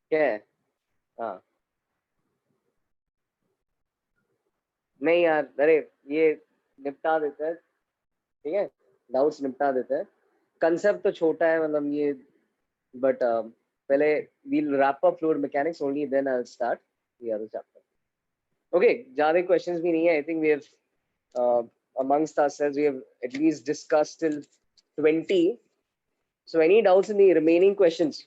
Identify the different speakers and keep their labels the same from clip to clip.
Speaker 1: क्या है? हाँ नहीं यार, अरे ये निपटा देता है, ठीक है, डाउट्स निपटा देता है। कंसेप्ट तो छोटा है, मतलब ये, बट पहले we'll wrap up fluid mechanics only, then I'll start the other chapter. Okay, ज्यादा questions भी नहीं है. I think we have uh, amongst ourselves we have at least discussed till 20. So any doubts in the remaining questions?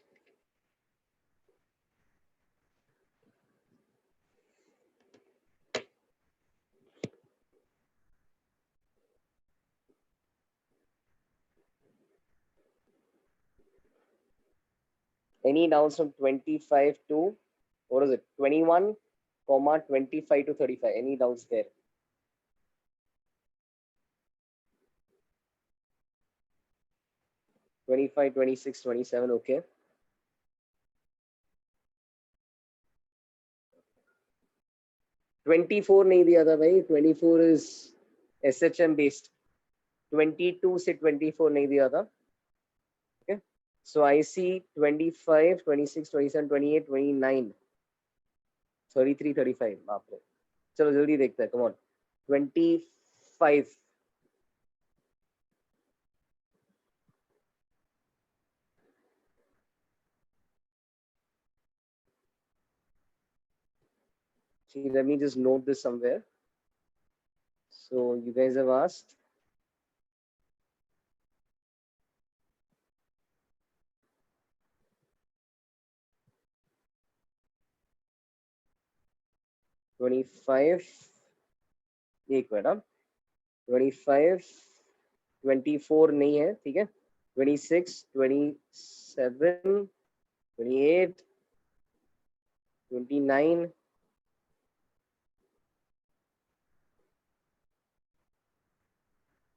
Speaker 1: Any doubts from 25 to, what is it, 21, 25 to 35? Any doubts there? Twenty-five, 26, 27. Okay. 24 नहीं दिया था भाई. 24 is SHM based. 22 से 24 नहीं दिया था. Okay. So I see 25, 26, 27, 28, 29, 33, 35. बाप रे. चलो जल्दी देखते हैं. Come on. 25. See, let me just note this somewhere. So you guys have asked. Twenty-five. एक मिनट. 25, 24 नहीं है, ठीक है. 26, 27, 28, 29.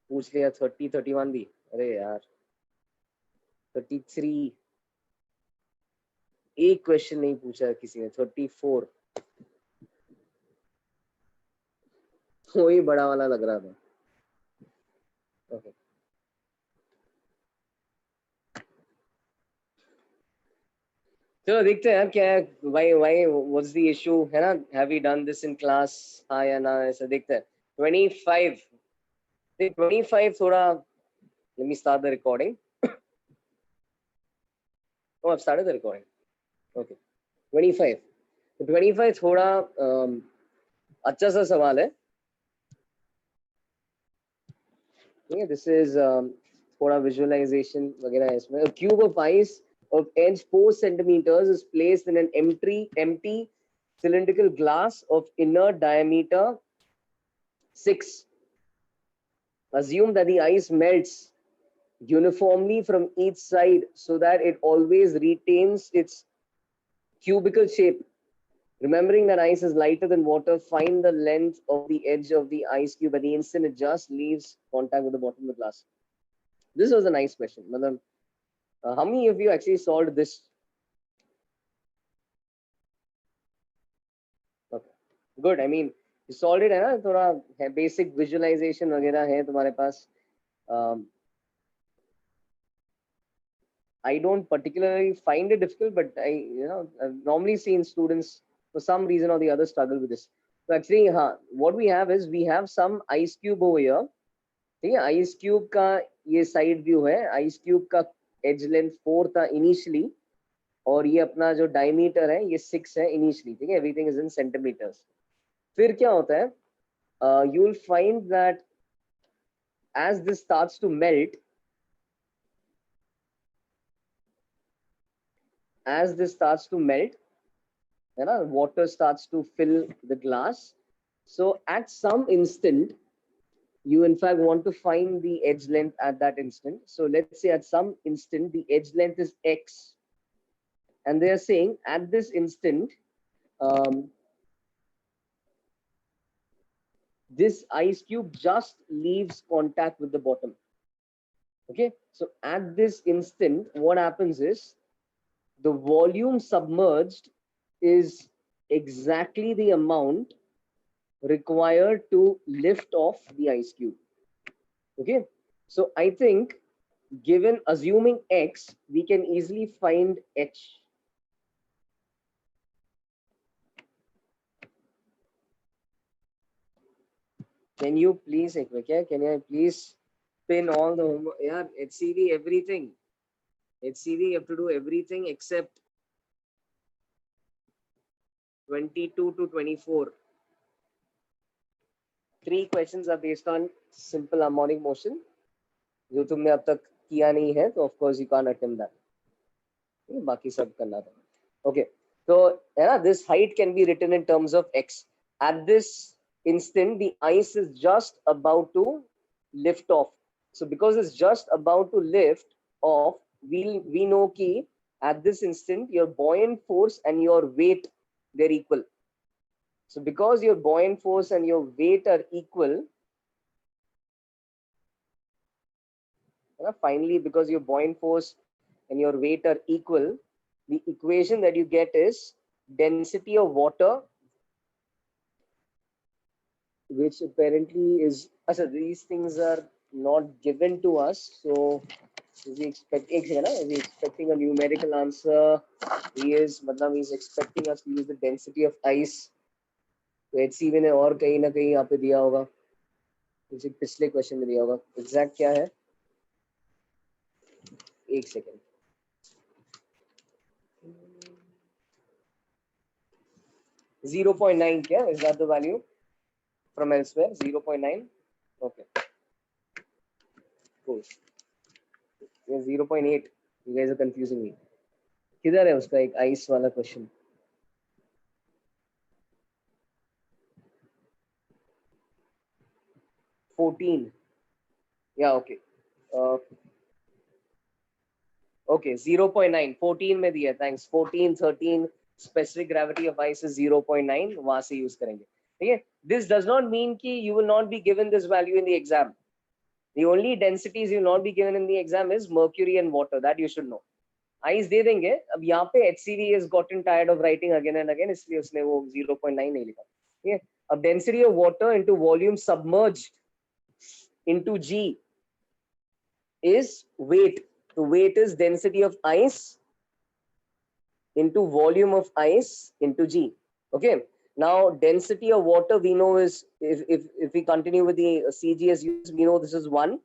Speaker 1: पूछ लिया 30, 31 भी. अरे यार 33. एक क्वेश्चन नहीं पूछा किसी ने. 34 वही बड़ा वाला लग रहा था. ओके. चलो देखते हैं यार क्या है. वाई व्हाट्स द इशू है ना. Have we done this in class, हाँ या ना, ऐसा देखते हैं. 25. 25 थोड़ा. Let me start the recording. Oh, I've started the recording. Okay. 25. तो 25 थोड़ा अच्छा सा सवाल है. ठीक है. दिस इज थोड़ा विजुअलाइजेशन वगैरह है इसमें. Cube of ice of edge 4 centimeters is placed in an empty cylindrical glass of inner diameter 6. Assume that the ice melts uniformly from each side so that it always retains its cubical shape. Remembering that ice is lighter than water, find the length of the edge of the ice cube at the instant it just leaves contact with the bottom of the glass. This was a nice question. Madam, how many of you actually solved this? Okay. Good. I mean, you solved it, है ना. थोड़ा basic visualization वगैरह है तुम्हारे पास. I don't particularly find it difficult, but I've normally seen students for some reason or the other struggle with this. So actually, what we have is we have some ice cube over here. ठीक है. Ice cube का ये side view है. Ice cube का as length 4 था initially, और ये अपना जो डायमीटर है ये 6 है इनिशियली. ठीक है. Everything is in centimetres. फिर क्या होता है, you will find that as this starts to melt, है ना, water starts to fill the glass. So at some instant, you in fact want to find the edge length at that instant. So let's say at some instant the edge length is x, and they are saying at this instant this ice cube just leaves contact with the bottom. Okay, so at this instant what happens is the volume submerged is exactly the amount required to lift off the ice cube. Okay, so I think given assuming x, we can easily find h. Can you please, can you please pin all the homework? Yeah, HCV, everything. HCV, you have to do everything except 22 to 24. 3 questions are based on simple harmonic motion. जो तुमने अब तक किया नहीं है, तो of course you can't attempt that. बाकी सब करना था. Okay. So yeah, this height can be written in terms of x. At this instant, the ice is just about to lift off. So because it's just about to lift off, we know कि at this instant your buoyant force and your weight, they're equal. So because your buoyant force and your weight are equal, finally because your buoyant force and your weight are equal, the equation that you get is density of water, which apparently is, these things are not given to us. So is he expecting a numerical answer? He is expecting us to use the density of ice. तो HCV ने और कहीं ना कहीं यहाँ पे दिया होगा, मुझे पिछले क्वेश्चन में दिया होगा. एग्जैक्ट क्या है? एक सेकेंड. 0.9 क्या? Is that the value from elsewhere? 0.9. Okay. Cool. 0.8. You guys are confusing me. किधर है उसका एक आइस वाला क्वेश्चन? Yeah, okay. Okay, 0.9. 14 में दिया. Thanks. 14, 13. Specific gravity of ice is 0.9. वहां से यूज करेंगे. Okay. This does not mean कि you will not be given this value in the exam. The only densities you will not be given in the exam is mercury and water. That you should know. Ice दे देंगे. अब यहाँ पे HCV has gotten tired of writing again and again, इसलिए उसने वो 0.9 नहीं लिखा. ठीक है. अब density of water into volume submerged into G is weight. The weight is density of ice into volume of ice into G. Okay. Now density of water we know is, if we continue with the CGS use, we know this is 1.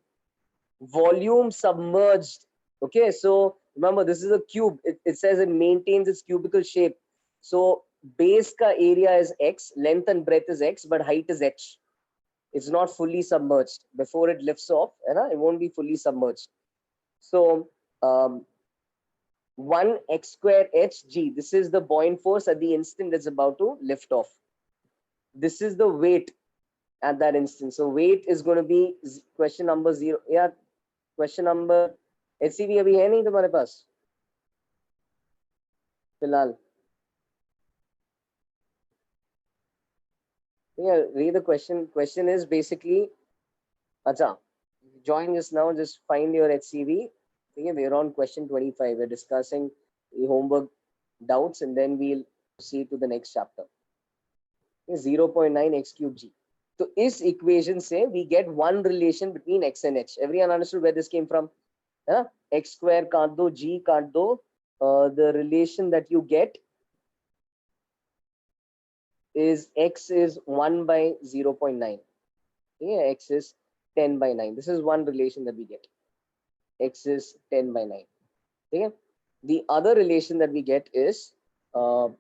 Speaker 1: Volume submerged. Okay, so remember this is a cube. It says it maintains its cubical shape. So base ka area is x, length and breadth is x, but height is h. It's not fully submerged. Before it lifts off, it won't be fully submerged. So 1 x square h g. This is the buoyant force at the instant it's about to lift off. This is the weight at that instant. So weight is going to be question number 0. Yeah, question number HCV अभी है नहीं तुम्हारे पास फिलहाल? Yeah, read the question. Question is basically, acha, join us now. Just find your HCV. Okay, we're on question 25. We're discussing the homework doubts, and then we'll proceed to the next chapter. Okay, 0.9 x cube g. So this equation say we get one relation between x and h. Everyone understood where this came from? X square काट दो, g काट दो. The relation that you get is x is 1 by 0.9. Yeah, x is 10 by 9. This is one relation that we get. X is 10 by 9. Okay. The other relation that we get is the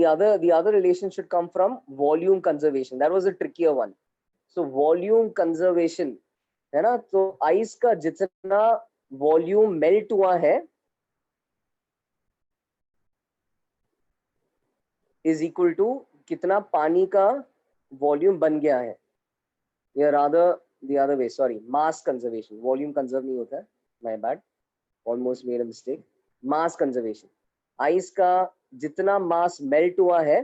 Speaker 1: other relation should come from volume conservation. That was a trickier one. So volume conservation है ना, तो ice का जितना volume melt हुआ है is equal to कितना पानी का वॉल्यूम बन गया है. या rather the other way, sorry, mass conservation. Volume conserve नहीं होता है, my bad, almost made a mistake. Mass conservation. Ice का जितना मास मेल्ट हुआ है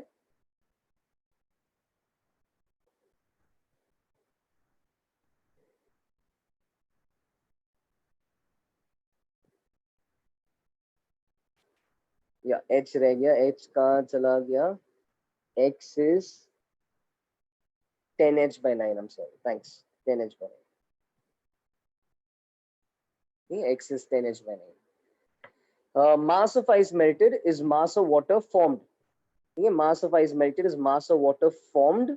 Speaker 1: या h रह गया, h कहाँ चला गया? x is 10h by 9. I'm sorry, thanks. 10h by 9. Okay, x is 10h by 9. Mass of ice melted is mass of water formed. Okay, mass of ice melted is mass of water formed.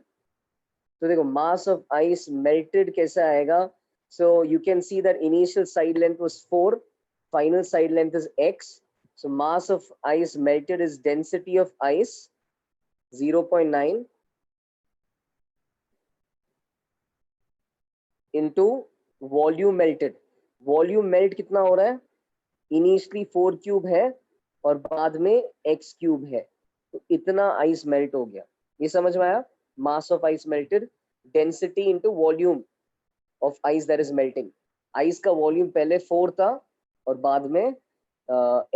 Speaker 1: तो देखो mass of ice melted कैसा आएगा? So you can see that initial side length was 4, final side length is x. So mass of ice melted is density of ice 0.9 into volume melted. Volume melt कितना हो रहा है? Initially 4 cube है और बाद में x क्यूब है, तो इतना आइस मेल्ट हो गया। ये समझ में आया? Mass of ice melted, density into volume of ice that is melting. Ice का वॉल्यूम पहले 4 था और बाद में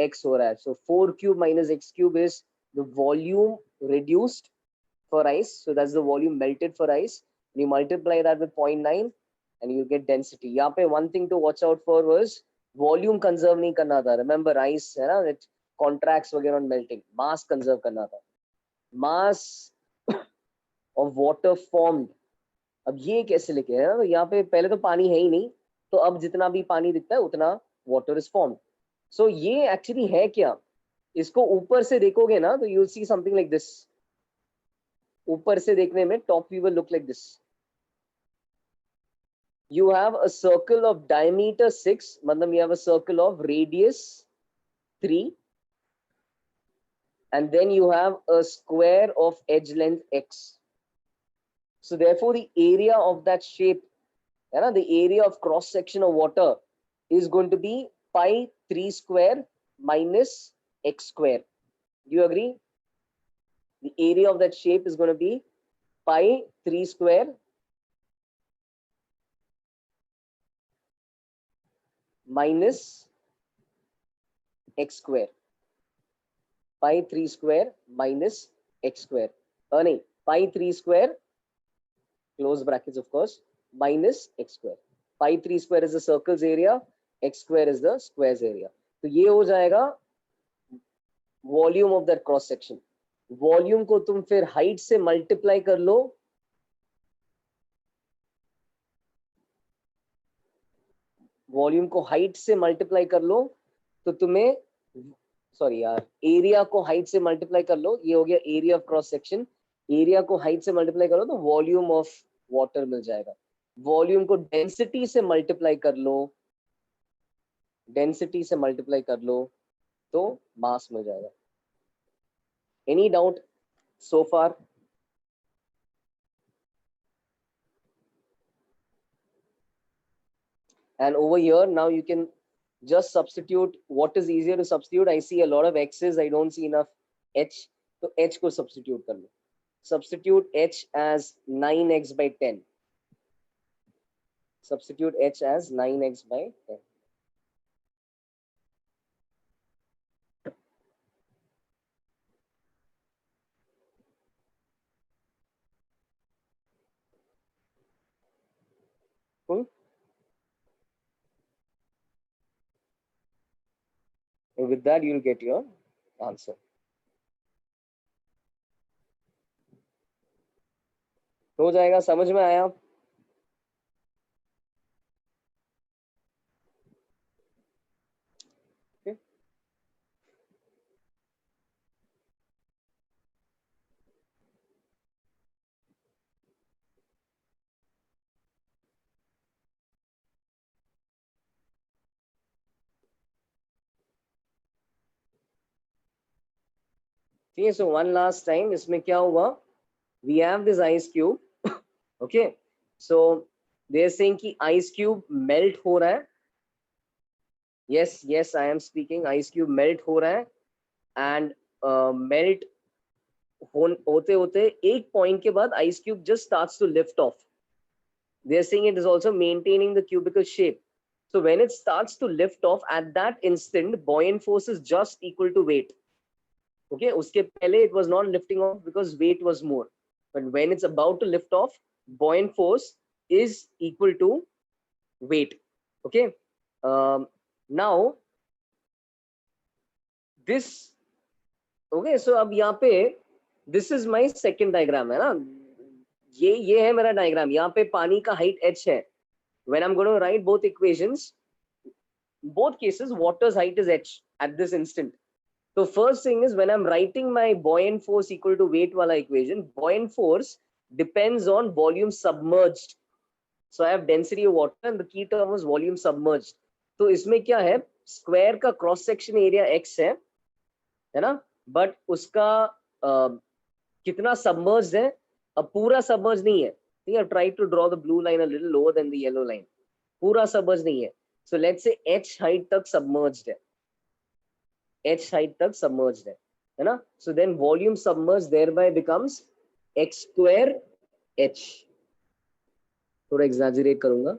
Speaker 1: x हो रहा है। सो 4 cube minus x cube is the volume reduced for ice, so that's the volume melted for ice. You multiply that with 0.9 and you get density. यहाँ पे one thing to watch out for was volume conserve नहीं करना था। Remember ice है ना, it contracts वगैरह on melting. Mass conserve करना था। Mass of water formed, अब ये कैसे लिखे है ना, तो यहाँ पे पहले तो पानी है ही नहीं, तो अब जितना भी पानी दिखता है उतना water is formed. So ये actually है क्या? इसको ऊपर से देखोगे ना तो you'll see something like this. ऊपर से देखने में top view will look like this. You have a circle of diameter 6, मतलब you have a circle of radius 3, and then you have a square of edge length x. So therefore the area of that shape, the area of cross section of water is going to be pi 3 square minus x square. Do you agree? The area of that shape is going to be pi 3 square minus x square. Pi 3 square minus x square. नहीं, pi 3 square, close brackets of course, minus x square. Pi 3 square is the circle's area, x square is the square's area. तो ये हो जाएगा volume of that cross section. Volume को तुम फिर height से multiply कर लो, वॉल्यूम को हाइट से मल्टीप्लाई कर लो तो तुम्हें, सॉरी यार, एरिया को हाइट से मल्टीप्लाई कर लो, ये हो गया area of cross section. Area को हाइट से मल्टीप्लाई करो तो वॉल्यूम ऑफ वाटर मिल जाएगा। वॉल्यूम को डेंसिटी से मल्टीप्लाई कर लो, डेंसिटी से मल्टीप्लाई कर लो तो मास मिल जाएगा। Any doubt so far? And over here now you can just substitute what is easier to substitute. I see a lot of x's, I don't see enough h, so h को substitute कर लो। Substitute h as 9x by 10. Substitute h as 9x by 10. And with that you'll get your answer. हो जाएगा, समझ में आया? Okay. Okay, so one last time, इसमें क्या हुआ? We have this ice cube. Okay, so they are saying कि ice cube melt हो रहा है। Yes, yes, I am speaking. Ice cube melt हो रहा है and melt होते होते एक point के बाद ice cube just starts to lift off. They are saying it is also maintaining the cubical shape. So when it starts to lift off, at that instant, buoyant force is just equal to weight. Okay, उसके पहले it was not lifting off because weight was more. But when it's about to lift off, buoyant force is equal to weight. Okay. Now this, okay, so अब यहाँ पे this is my second diagram है ना, ये है मेरा diagram. यहाँ पे पानी का हाइट h है। When I'm going to write both equations, both cases water's height is h at this instant. So first thing is when I'm writing my buoyant force equal to weight wala equation, buoyant force depends on volume submerged. So I have density of water and the key term was volume submerged. तो इसमें क्या है, square का cross section area x है ना, but उसका कितना submerged है, अब पूरा सबमर्ज नहीं है, ठीक है, try to draw the blue line a little lower than the yellow line, पूरा सबमर्ज नहीं है, so let's say h height तक सबमर्ज्ड है, h हाइट तक सबमर्ज्ड है ना, so then volume submerge thereby becomes x square h, थोड़ा exaggerate करूंगा,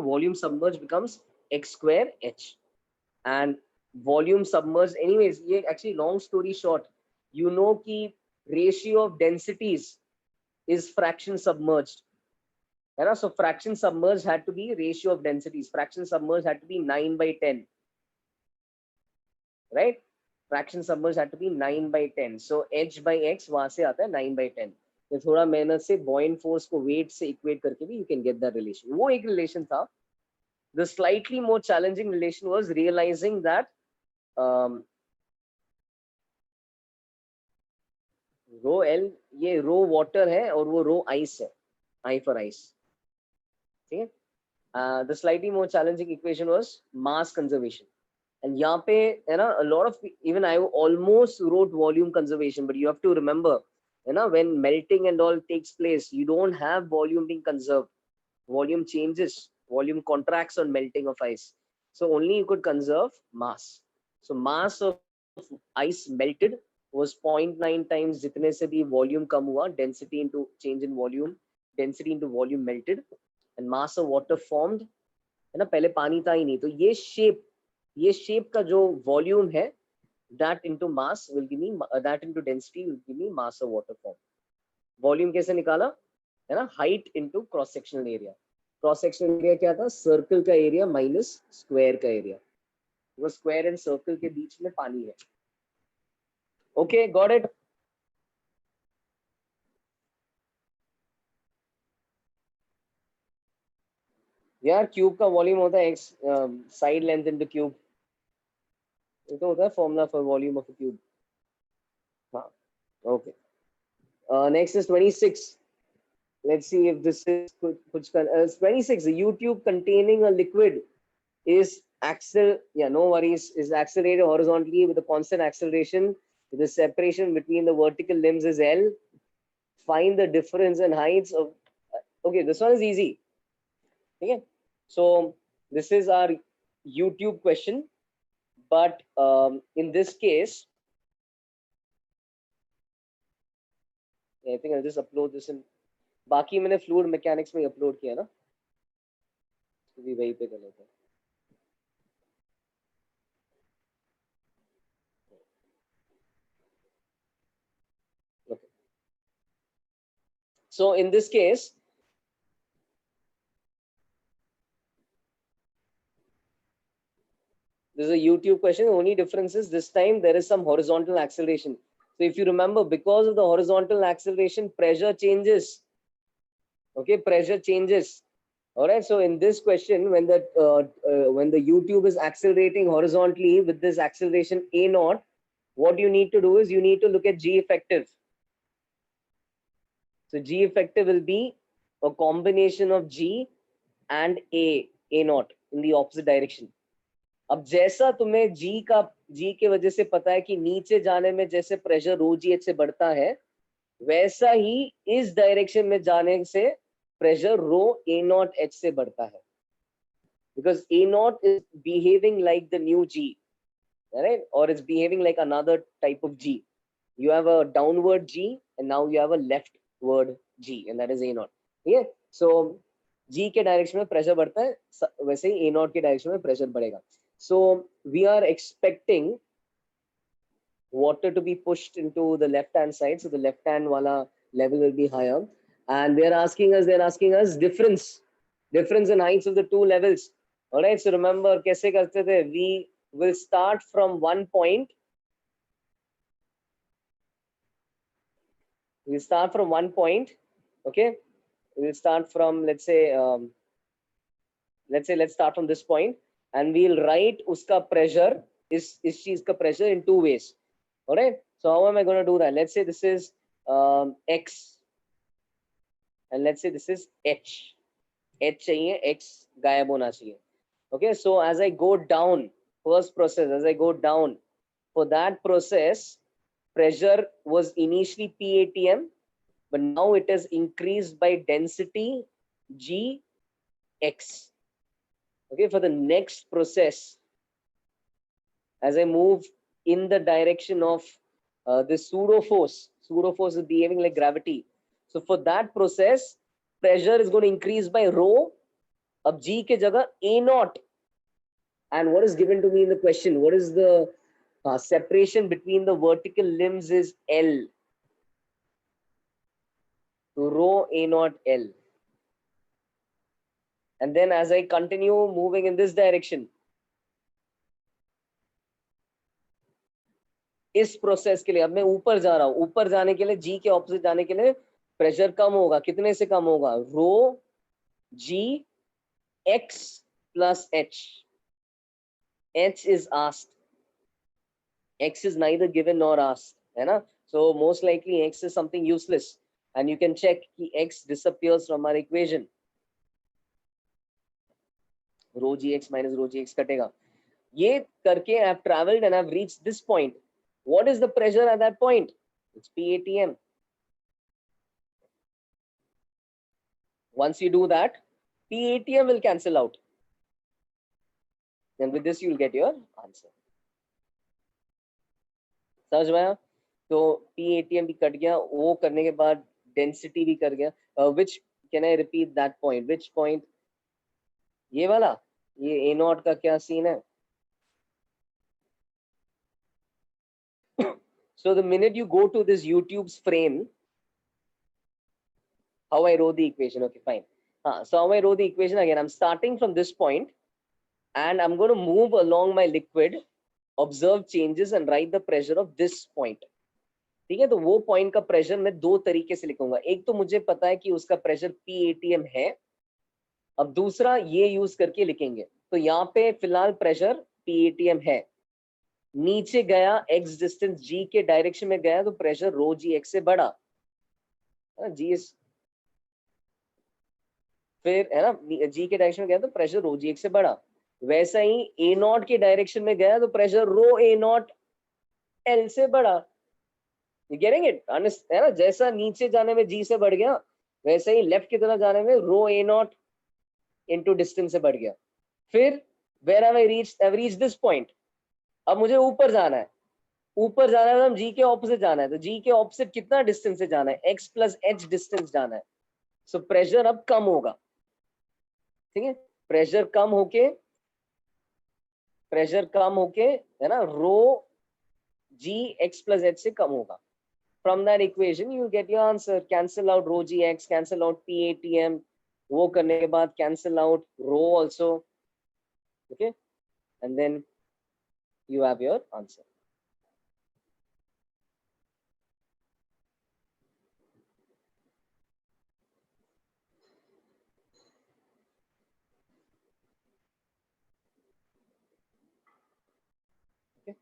Speaker 1: volume submerged becomes x square h, and volume submerged, anyways ये actually long story short, you know कि ratio of densities is fraction submerged, है ना, so fraction submerged had to be ratio of densities, fraction submerged had to be 9/10, right, fraction submerged had to be 9/10, so h by x वहां से आता है 9/10, तो थोड़ा मेहनत से buoyant force को weight से equate करके भी you can get that relation, वो एक relation था. The slightly more challenging relation was realizing that rho L ये rho water है और वो rho ice है, I for ice, ठीक है. The slightly more challenging equation was mass conservation, and यहाँ पे है ना, a lot of, even I almost wrote volume conservation, but you have to remember, है ना, when melting and all takes place, you don't have volume being conserved, volume changes, volume contracts on melting of ice, so only you could conserve mass. So mass of ice melted was 0.9 times जितने से भी volume कम हुआ, density into change in volume, density into volume melted, and mass of water formed, है ना, पहले पानी था ही नहीं, तो ये shape का जो volume है, that into mass will give me that into density will give me mass of water formed. Volume कैसे निकाला, है ना, height into cross sectional area, cross sectional area क्या था, सर्कल का एरिया माइनस स्क्वायर का एरिया, वो स्क्वायर एंड सर्कल के बीच में पानी है. Okay, got it. यार क्यूब का वॉल्यूम होता है x side length into cube, ये तो होता है formula for volume of a cube. हाँ, okay. Next is 26. Let's see if this is 26. A U-tube containing a liquid is no worries, is accelerated horizontally with a constant acceleration. The separation between the vertical limbs is L. Find the difference in heights of. Okay, this one is easy. Okay, so this is our YouTube question, but in this case, I think I'll just upload this in. बाकी मैंने fluid mechanics में upload किया ना, तो भी वहीं पे कर लेते हैं. Okay. So in this case, this is a YouTube question. The only difference is this time there is some horizontal acceleration. So if you remember, because of the horizontal acceleration, pressure changes. Okay, pressure changes. All right, so in this question, when the U-tube is accelerating horizontally with this acceleration a naught, what you need to do is you need to look at G effective. So G effective will be a combination of G and a naught in the opposite direction. अब जैसा तुम्हें G के वजह से पता है कि नीचे जाने में जैसे प्रेशर रो जी एच से बढ़ता है, वैसा ही इस डायरेक्शन में जाने से pressure rho a naught h से बढ़ता है, because A naught is behaving like the new G, right? Or it's behaving like another type of G. You have a downward G and now you have a leftward G, and that is A naught. Yeah, so G के direction में pressure बढ़ता है, वैसे ही A naught के direction में pressure बढ़ेगा. So we are expecting water to be pushed into the left hand side, so the left hand wala level will be higher, and they're asking us difference in heights of the two levels. All right, so remember kaise karte the, we will start from one point. We'll start from one point. Okay, we'll start from, let's start from this point, and we'll write uska pressure, is cheez ka pressure in two ways. All right. So how am I going to do that? Let's say this is X, and let's say this is H. H चाहिए, X गायब होना चाहिए. Okay. So as I go down, first process, as I go down, for that process, pressure was initially PATM, but now it is increased by density G X. Okay. For the next process, as I move in the direction of this pseudo force is behaving like gravity. So for that process, pressure is going to increase by rho. Ab G ke jagah A naught. And what is given to me in the question? What is the separation between the vertical limbs is L. So rho A naught L. And then as I continue moving in this direction, इस process के लिए अब मैं ऊपर जा रहा हूं, ऊपर जाने के लिए जी के ऑपोजिट जाने के लिए प्रेशर कम होगा. कितने से कम होगा? Rho g x plus h. H is asked, x is neither given nor asked, है ना. So most likely x is something useless, and you can check कि x disappears from our equation. Rho g x minus rho g x कटेगा. ये करके I have travelled and I have reached this point. What is the pressure at that point? It's PATM. Once you do that, PATM will cancel out. And with this, you'll get your answer. समझ में आया? तो PATM भी cut गया, वो करने के बाद density भी कर गया. Which can I repeat that point? Which point? ये वाला, ये A naught का क्या सीन है? So the minute you go to this YouTube's frame, how I wrote the equation. Okay, fine. So how I wrote the equation again, I'm starting from this point and I'm going to move along my liquid, observe changes and write the pressure of this point. ठीक है, तो वो point का pressure मैं दो तरीके से लिखूंगा. एक तो मुझे पता है कि उसका प्रेशर PATM है, अब दूसरा ये यूज करके लिखेंगे. तो यहाँ पे फिलहाल प्रेशर PATM है. नीचे गया x डिस्टेंस g के डायरेक्शन में गया तो प्रेशर रो जी एक्स से बढ़ा. जी फिर है ना, जी के डायरेक्शन में गया तो प्रेशर रो जी एक्स से बढ़ा. वैसा ही ए नॉट के डायरेक्शन में गया तो pressure rho a naught l से बढ़ा. Getting it? है ना, जैसा नीचे जाने में जी से बढ़ गया वैसे ही लेफ्ट की तरफ जाने में rho a naught into distance से बढ़ गया. फिर where have I reached? I have reached this point. अब मुझे ऊपर जाना है, ऊपर जाना है तो जी के ऑपोजिट जाना है. तो जी के ऑपोजिट कितना डिस्टेंस से जाना है? एक्स प्लस एच डिस्टेंस जाना है. सो प्रेशर अब कम होगा. ठीक है, प्रेशर कम होके है ना, रो जी एक्स प्लस एच से कम होगा. From that equation you get your answer. Cancel out rho gx, cancel out PATM. वो करने के बाद cancel out rho also. Okay, and then you have your answer. Okay.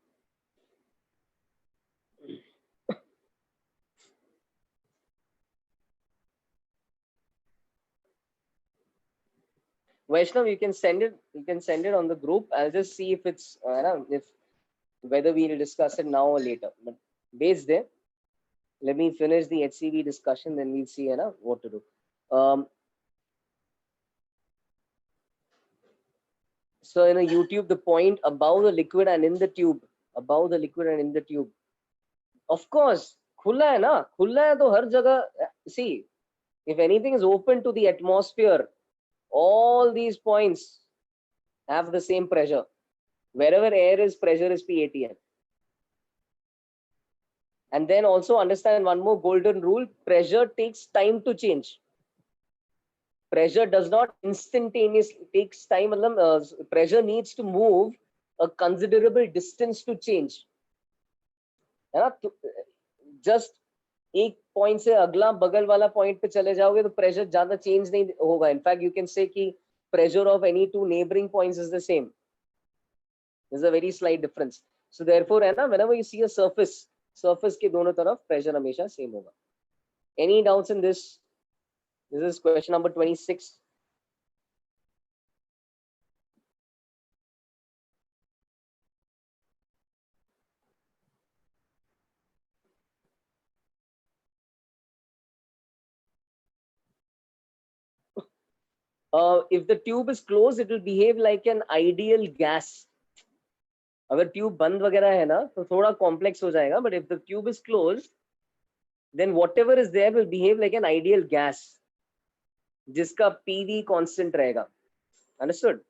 Speaker 1: Vaishnav, you can send it. You can send it on the group. I'll just see if it's if whether we'll discuss it now or later. But based there, let me finish the HCV discussion. Then we'll see what to do. So in a YouTube, the point above the liquid and in the tube, of course, खुला है ना, खुला है तो हर जगह. See, if anything is open to the atmosphere, all these points have the same pressure. Wherever air is, pressure is PATM. And then also understand one more golden rule: pressure takes time to change. Pressure does not instantaneously takes time. Pressure needs to move a considerable distance to change. है ना, just एक point से अगला बगल वाला point पे चले जाओगे तो प्रेशर ज्यादा चेंज नहीं होगा. इनफैक्ट यू कैन से कि pressure of any two neighboring points is the same. There's a very slight difference. So therefore, है ना, whenever you see a surface, surface के दोनों तरफ प्रेशर हमेशा सेम होगा. Any doubts in this? This is question number 26. If the tube is closed, it will behave like an ideal gas. अगर tube बंद वगैरह है ना तो थोड़ा कॉम्प्लेक्स हो जाएगा, but if the tube is closed then whatever is there will behave like an ideal gas जिसका PV कांस्टेंट रहेगा. अंडरस्टूड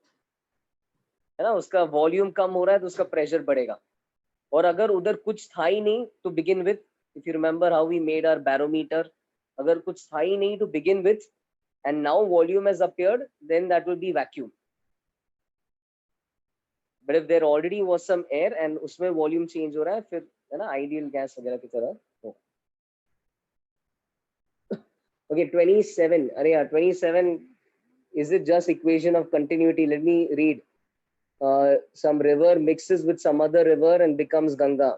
Speaker 1: है ना? उसका वॉल्यूम कम हो रहा है तो उसका प्रेशर बढ़ेगा. और अगर उधर कुछ था ही नहीं to begin with, if you remember how we made our barometer, अगर कुछ था ही नहीं to begin with and now volume has appeared, then that will be vacuum. But if there already was some air and उसमें volume change हो रहा है, फिर है ना ideal gas वगैरह की तरह हो. Okay, 27. अरे यार 27, is it just equation of continuity? Let me read. Some river mixes with some other river and becomes Ganga.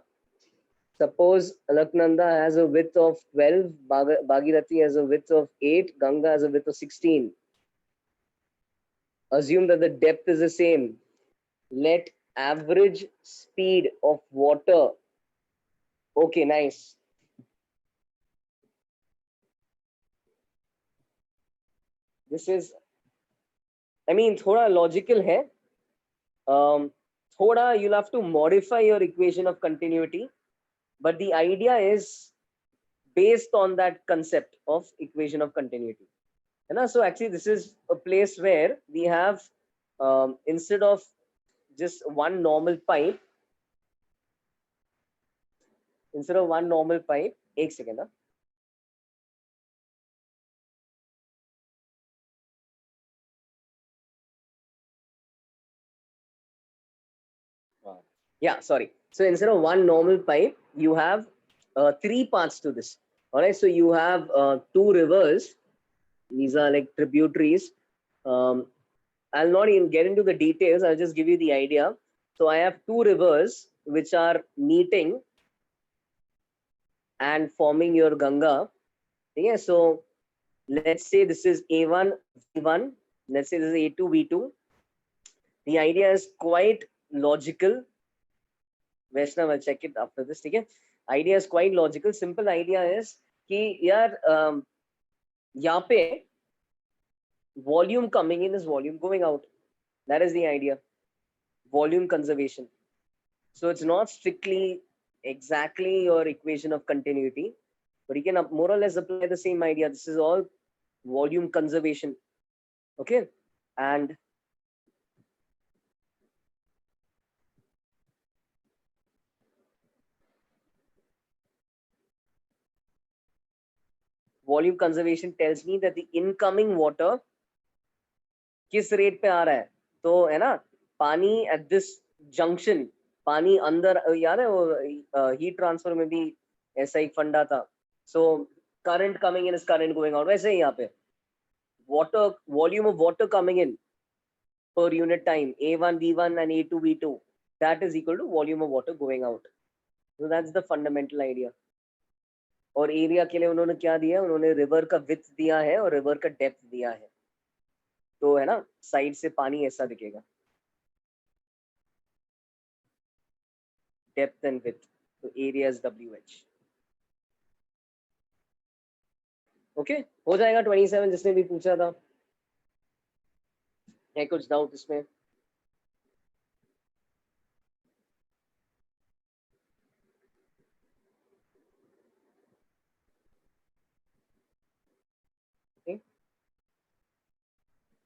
Speaker 1: Suppose Alaknanda has a width of 12, Bhagirathi has a width of 8, Ganga has a width of 16. Assume that the depth is the same. Let average speed of water. Okay, nice. This is, I mean, thoda logical hai. Thoda you'll have to modify your equation of continuity, but the idea is based on that concept of equation of continuity. So actually this is a place where we have instead of just one normal pipe, एक second. Yeah, sorry. So instead of one normal pipe, you have 3 parts to this. All right, so you have 2 rivers. These are like tributaries. I'll not even get into the details. I'll just give you the idea. So I have 2 rivers which are meeting and forming your Ganga. Yeah, so let's say this is A1, V1. Let's say this is A2, V2. The idea is quite logical. Vaishnav, I'll check it after this. Okay? Idea is quite logical. Simple idea is कि यार यहाँ पे volume coming in is volume going out. That is the idea. Volume conservation. So it's not strictly exactly your equation of continuity, but you can more or less apply the same idea. This is all volume conservation. Okay, and volume conservation tells me that the incoming water किस rate पे आ रहा है. तो है ना, पानी at this junction, पानी अंदर, याद है वो हीट ट्रांसफर में भी ऐसा ही फंडा था. So current coming in is current going out. वैसे ही यहाँ पे water, volume of water coming in per unit time, A1 V1 and A2 V2, that is equal to volume of water going out. So that's the fundamental idea. और area के लिए उन्होंने क्या दिया, उन्होंने रिवर का विड्थ दिया है और रिवर का डेप्थ दिया है. तो है ना, साइड से पानी ऐसा दिखेगा, डेप्थ एंड विड्थ. तो एरिया इज WH. ओके, हो जाएगा 27 जिसने भी पूछा था. है कुछ डाउट इसमें?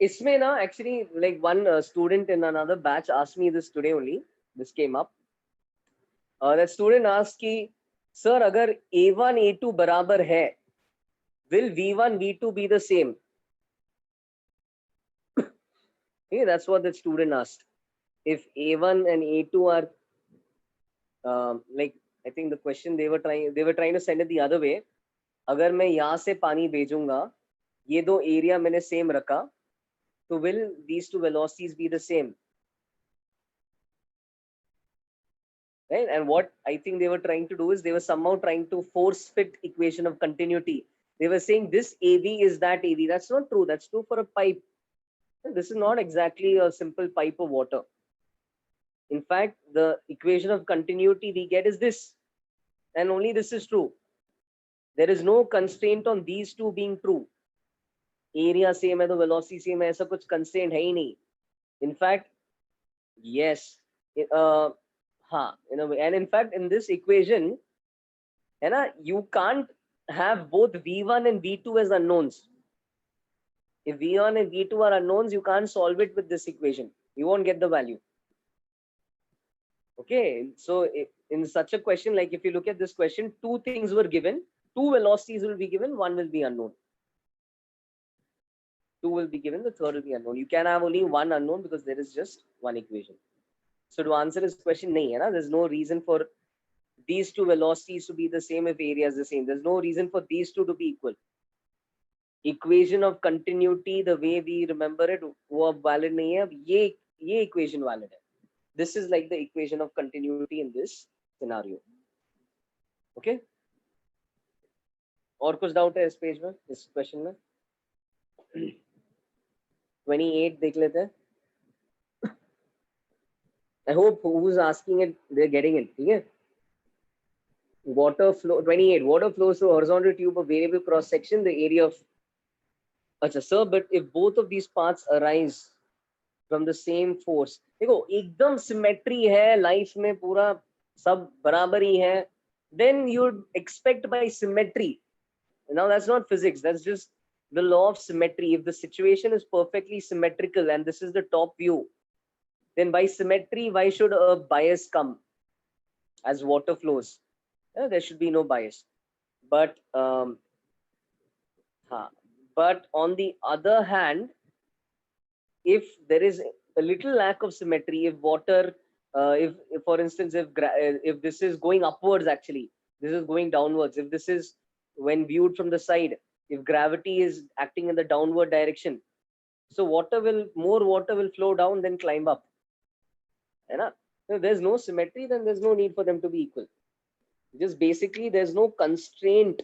Speaker 1: इसमें ना actually like one student in another batch asked me this today only. This came up. That student asked कि सर अगर A1 A2 बराबर है, will V1 V2 be the same? Okay, that's what the student asked. If A1 and A2 are like, I think the question they were trying to send it the other way. अगर मैं यहाँ से पानी भेजूंगा, ये दो area मैंने same रखा, तो will these two velocities be the same? right? And what I think they were trying to do is they were somehow trying to force fit equation of continuity. They were saying this AB is that AB. That's not true. That's true for a pipe. This is not exactly a simple pipe of water. In fact, the equation of continuity we get is this, and only this is true. There is no constraint on these two being true. Area same है तो velocity same है, ऐसा कुछ constraint है ही नहीं. In fact, yes, in a way. And in fact, in this equation, है ना, you can't have both V1 and V2 as unknowns. If V1 and V2 are unknowns, you can't solve it with this equation. You won't get the value. Okay, so in such a question, like if you look at this question, two things were given, two velocities will be given, one will be unknown. Two will be given, the third will be unknown. You can have only one unknown because there is just one equation. So to answer this question, nahi hai na? There's no reason for these two velocities to be the same if area is the same. There's no reason for these two to be equal. Equation of continuity, the way we remember it, वो अब valid नहीं है. अब ये equation valid है. This is like the equation of continuity in this scenario. Okay. और कुछ doubt है इस page में, इस question में? 28 देख लेते हैं. I hope who's asking it, they're getting it. ठीक है? Water flow 28. Water flows through a horizontal tube of variable cross section. The area of अच्छा sir, but if both of these parts arise from the same force, देखो एकदम symmetry है life में, पूरा सब बराबर ही है, then you'd expect by symmetry. Now that's not physics, that's just the law of symmetry. If the situation is perfectly symmetrical and this is the top view, then by symmetry, why should a bias come as water flows? There should be no bias. But but on the other hand, if there is a little lack of symmetry, if water, if for instance, if this is going upwards, actually, this is going downwards. If this is when viewed from the side, if gravity is acting in the downward direction, so more water will flow down than climb up. If there's no symmetry, then there's no need for them to be equal. Just basically, there's no constraint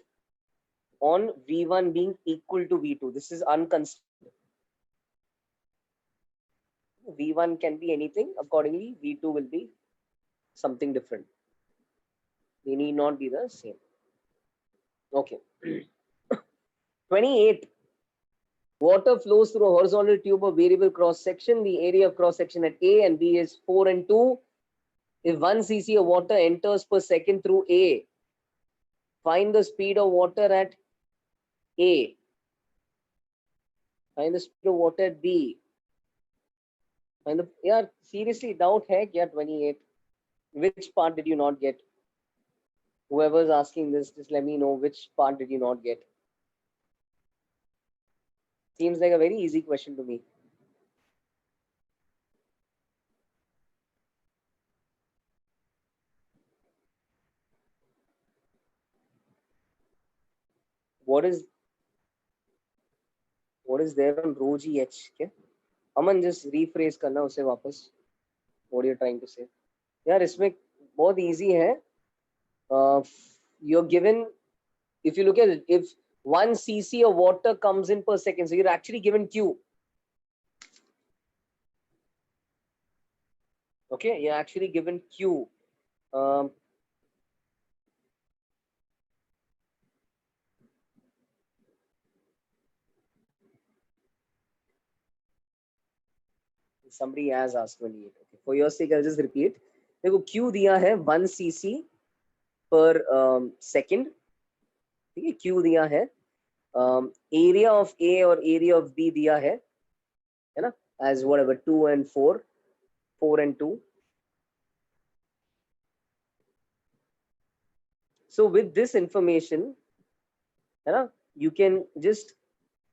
Speaker 1: on V1 being equal to V2. This is unconstrained. V1 can be anything. Accordingly, V2 will be something different. They need not be the same. Okay. 28. Water flows through a horizontal tube of variable cross section. The area of cross section at A and B is 4 and 2. If 1 cc of water enters per second through A, find the speed of water at A. Find the speed of water at B. Find the, yeah, seriously, doubt hai kya 28? Which part did you not get? Whoever's asking this, just let me know which part did you not get. Seems like a very easy question to me. What is there on rho g h? Okay? Aman, just rephrase करना उसे वापस. What are you trying to say? यार इसमें बहुत easy है. You're given, if you look at it, if 1 cc of water comes in per second, so you're actually given Q. Okay, you're actually given Q. Somebody has asked 28. Okay. For your sake, I'll just repeat. देखो Q दिया है 1 cc per second. ठीक है, Q दिया है. Area of A और area of B दिया है ना, as whatever 2 and 4, 4 and 2. So with this information, है ना, you can just,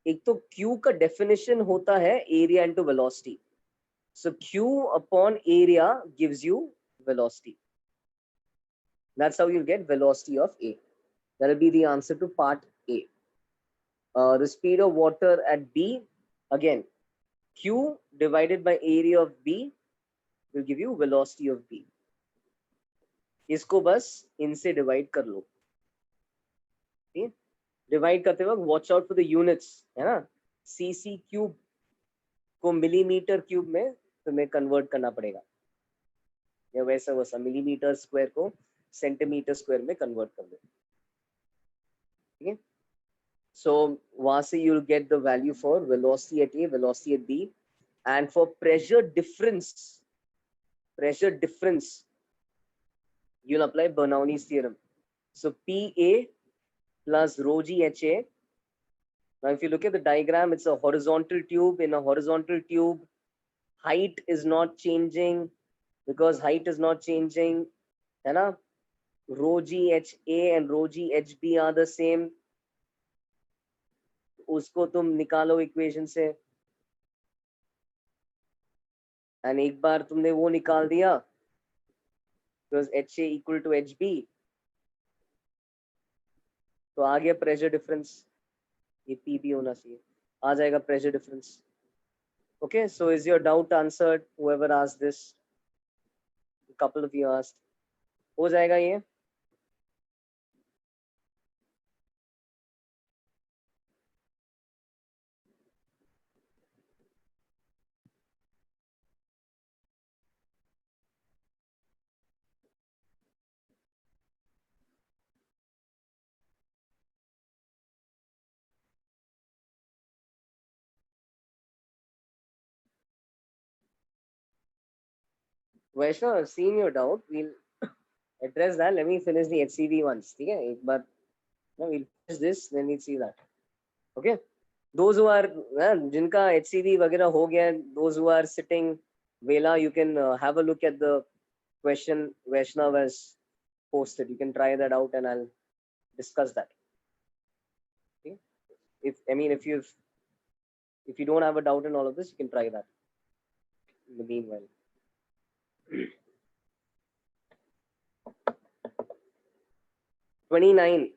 Speaker 1: एक तो Q का definition होता है area into velocity. So Q upon area gives you velocity. That's how you get velocity of A. That will be the answer to part A. The speed of water at B, again, Q divided by area of B will give you velocity of B. इसको बस इनसे divide कर लो, ठीक है। Divide करते वक्त watch out for the units, है ना। सीसी क्यूब को मिलीमीटर क्यूब में तुम्हें कन्वर्ट करना पड़ेगा, या वैसा वैसा मिलीमीटर स्क्वायर को सेंटीमीटर स्क्वायर में कन्वर्ट कर दो, ठीक है। सो वहां से you will get the value for velocity at A, velocity at B, and for pressure difference, you'll apply Bernoulli's theorem. So PA plus rho g HA. Now, if you look at the diagram, it's a horizontal tube. In a horizontal tube, height is not changing. Because height is not changing, है ना, rho g HA and rho g HB are the same. उसको तुम निकालो equation से, and एक बार तुमने वो निकाल दिया, because HA equal to HB, तो आ गया प्रेशर डिफरेंस, ये P भी होना चाहिए, आ जाएगा pressure difference. Okay, so is your doubt answered? Whoever asked this, a couple of you asked, हो जाएगा ये? Vaishnav, I've seen your doubt. We'll address that. Let me finish the HCV once. ठीक है, एक बार, no, we'll finish this, then we'll see that. Okay. Those who are, जिनका HCV वगैरह हो गया, those who are sitting, Vela, you can have a look at the question Vaishnav has posted. You can try that out, and I'll discuss that. Okay. If you don't have a doubt in all of this, you can try that in the meanwhile. $29.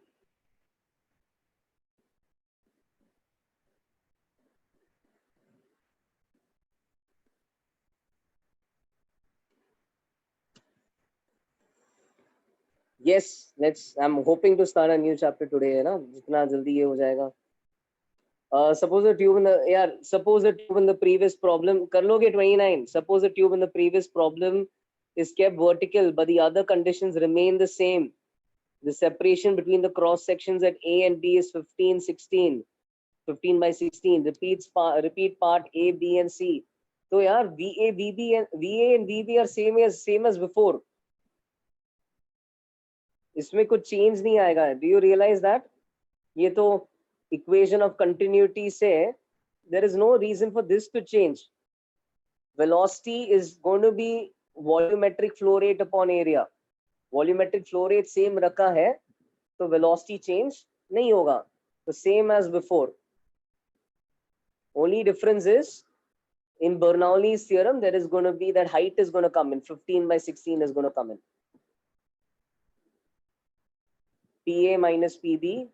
Speaker 1: Yes, I'm hoping to start a new chapter today, है ना, जितना जल्दी ये हो जाएगा. Suppose the tube in the previous problem, कर लोगे 29. Suppose the tube in the previous problem is kept vertical, but the other conditions remain the same. The separation between the cross sections at A and B is 15 by 16. Repeat part A, B, and C. So यार VA and VB are same as before. इसमें कुछ change नहीं आएगा. Do you realize that? ये तो equation of continuity से, there is no reason for this to change. Velocity is going to be volumetric flow rate upon area. Volumetric flow rate same रखा है, तो velocity change नहीं होगा. The same as before. Only difference is, in Bernoulli's theorem, there is going to be that height is going to come in. 15 by 16 is going to come in. PA minus PB,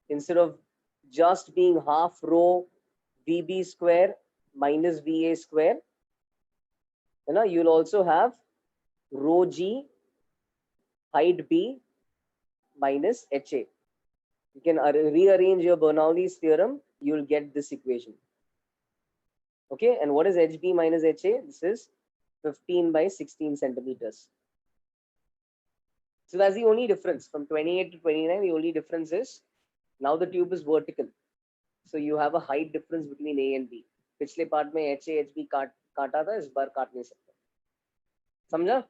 Speaker 1: instead of just being half rho VB square minus VA square, you know, you'll also have rho G height B minus HA. You can rearrange your Bernoulli's theorem, you will get this equation. Okay, and what is HB minus HA? This is 15 by 16 centimeters. So that's the only difference from 28 to 29. The only difference is now the tube is vertical. So you have a height difference between A and B. पिछले part में HA HB काटा था, इस बार काट नहीं सकते. समझा?